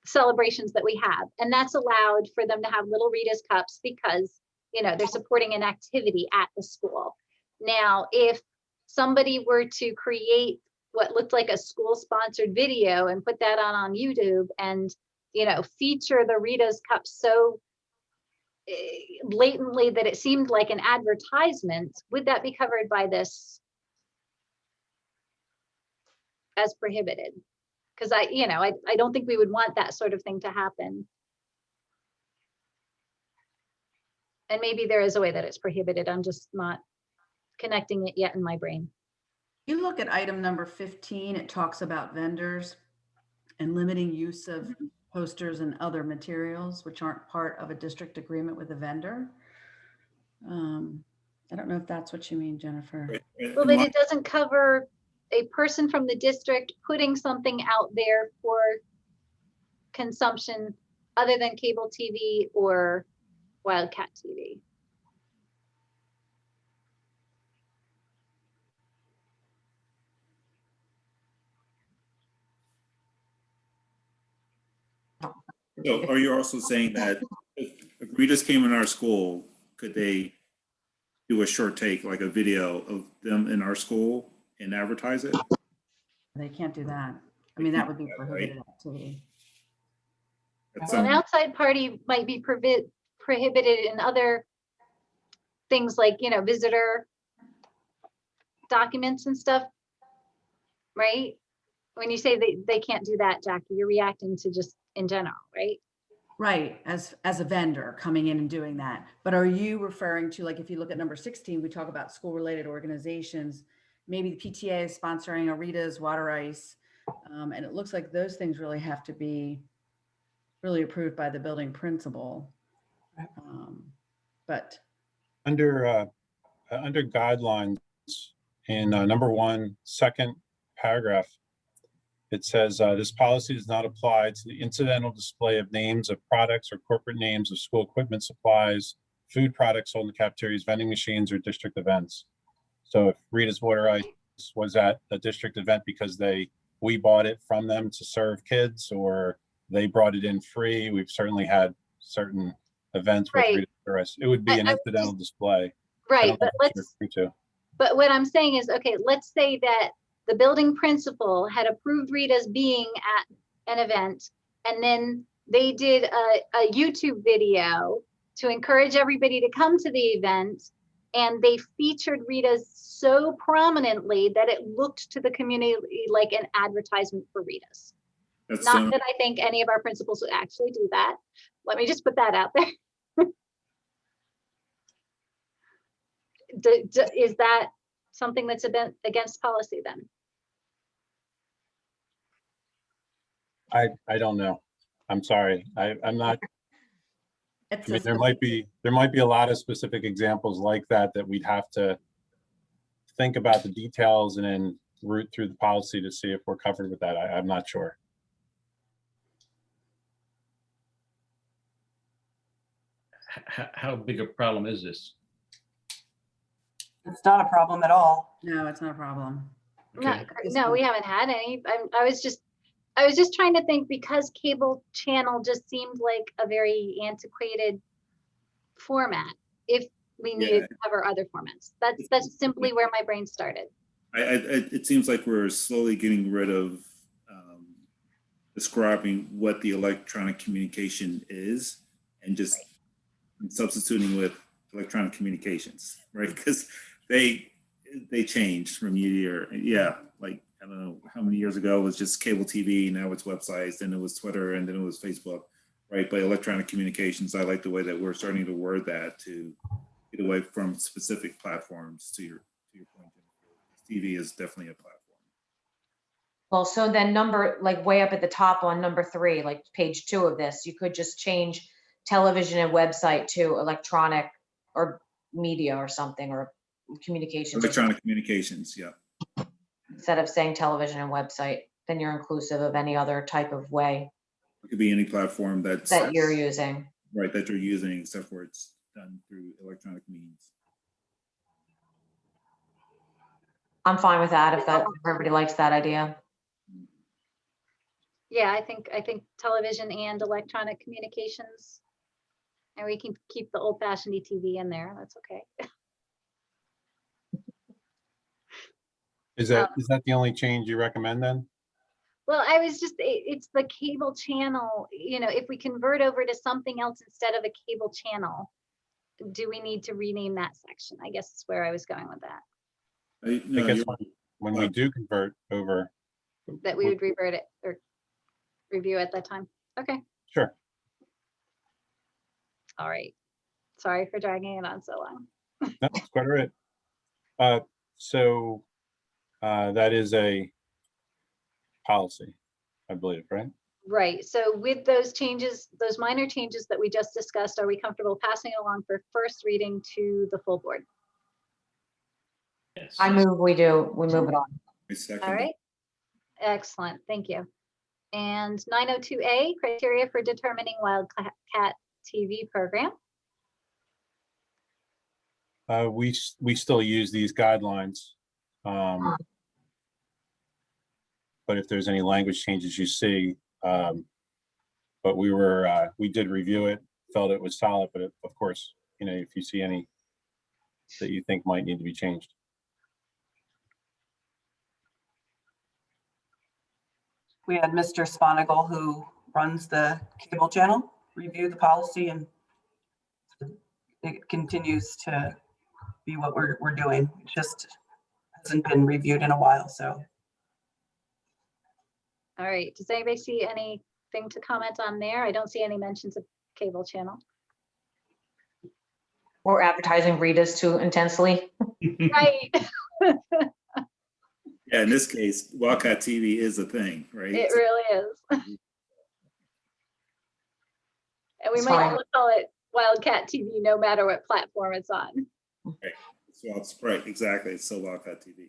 celebrations that we have, and that's allowed for them to have little Rita's cups because, you know, they're supporting an activity at the school. Now, if somebody were to create what looked like a school-sponsored video and put that on YouTube and, you know, feature the Rita's cups so blatantly that it seemed like an advertisement, would that be covered by this as prohibited? Because I don't think we would want that sort of thing to happen. And maybe there is a way that it's prohibited. I'm just not connecting it yet in my brain. You look at item number 15, it talks about vendors and limiting use of posters and other materials which aren't part of a district agreement with a vendor. I don't know if that's what you mean, Jennifer. Well, but it doesn't cover a person from the district putting something out there for consumption other than cable TV or Wildcat TV. So are you also saying that if Rita's came in our school, could they do a short take, like a video of them in our school and advertise it? They can't do that. I mean, that would be prohibited activity. That's Well, an outside party might be prohibited in other things like, you know, visitor documents and stuff, right? When you say they can't do that, Jackie, you're reacting to just in general, right? Right, as a vendor coming in and doing that. But are you referring to, like, if you look at number 16, we talk about school-related organizations, maybe the PTA is sponsoring a Rita's Water Ice, and it looks like those things really have to be really approved by the building principal. But Under guidelines in number 1, second paragraph, it says this policy does not apply to the incidental display of names of products or corporate names of school equipment, supplies, food products sold in the cafeterias, vending machines, or district events. So if Rita's Water Ice was at a district event because they we bought it from them to serve kids, or they brought it in free. We've certainly had certain events with Right. Rita tourists. It would be an I was incidental display. I Right, don't know but if it's let's, true too. but what I'm saying is, okay, let's say that the building principal had approved Rita's being at an event, and then they did a YouTube video to encourage everybody to come to the event, and they featured Rita's so prominently that it looked to the community like an advertisement for Rita's. That's Not that I think any of our principals would actually do that. Let me just put that out there. Is that something that's against policy then? I don't know. I'm sorry. I'm not, It's I mean, a there might be a lot of specific examples like that we'd have to think about the details and then root through the policy to see if we're covered with that. I'm not sure. How big a problem is this? It's not a problem at all. No, it's not a problem. No, Okay. no, we haven't had any. I was just trying to think, because cable channel just seemed like a very antiquated format. If we needed to cover other formats, that's simply where my brain started. it seems like we're slowly getting rid of describing what the electronic communication is and just substituting with electronic communications, right? Because they changed from year to year. Yeah, like I don't know how many years ago it was just cable TV, now it's websites, then it was Twitter, and then it was Facebook, right? But electronic communications, I like the way that we're starting to word that to get away from specific platforms. To your point, TV is definitely a platform. Well, so then like way up at the top on number 3, like page 2 of this, you could just change television and website to electronic or media or something, or communications. Electronic communications, yeah. Instead of saying television and website, then you're inclusive of any other type of way It could be any platform that you're using. Right, that you're using, except for it's done through electronic means. I'm fine with that if everybody likes that idea. Yeah, I think television and electronic communications, and we can keep the old-fashioned TV in there. That's okay. Is that the only change you recommend then? Well, I was just, it's the cable channel, if we convert over to something else instead of a cable channel, do we need to rename that section? I guess is where I was going with that, I guess when we do convert over. that we would revert it or review at that time. Okay, Sure. all right. Sorry for dragging it on so long. No, that's quite all right. So that is a policy, I believe, right? Right, so with those changes, those minor changes that we just discussed, are we comfortable passing it along for first reading to the full board? Yes. I move we move it on. All right, excellent, thank you. And 902A, criteria for determining Wildcat TV program. We still use these guidelines. But if there's any language changes you see, but we did review it, felt it was solid, but of course, if you see any that you think might need to be changed. We had Mr. Sponigal, who runs the cable channel, review the policy, and it continues to be what we're doing. It just hasn't been reviewed in a while, so. All right, does anybody see anything to comment on there? I don't see any mentions of cable channel. We're advertising Rita's too intensely. Right, Yeah, in this case, Wildcat TV is a thing, right? it really is. And we It's might fine. as well call it Wildcat TV, no matter what platform it's on. Right, exactly. It's so Wildcat TV.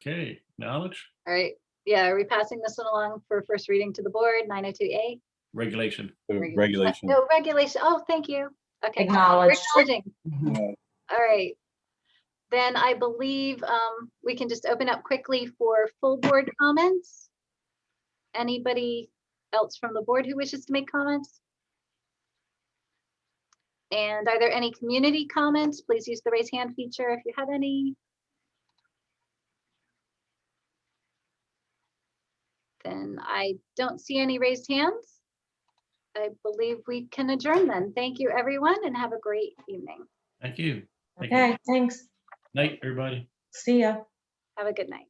Okay, knowledge, All right, yeah, are we passing this one along for first reading to the board, 902A? regulation. The regulation. No, regulation, oh, thank you. Okay. Acknowledged. Acknowledging. Uh, All right. then I believe we can just open up quickly for full board comments. Anybody else from the board who wishes to make comments? And are there any community comments? Please use the raise hand feature if you have any. Then I don't see any raised hands. I believe we can adjourn then. Thank you, everyone, and have a great evening. Thank you. Thank you. Okay, thanks. Night, everybody. See ya. Have a good night.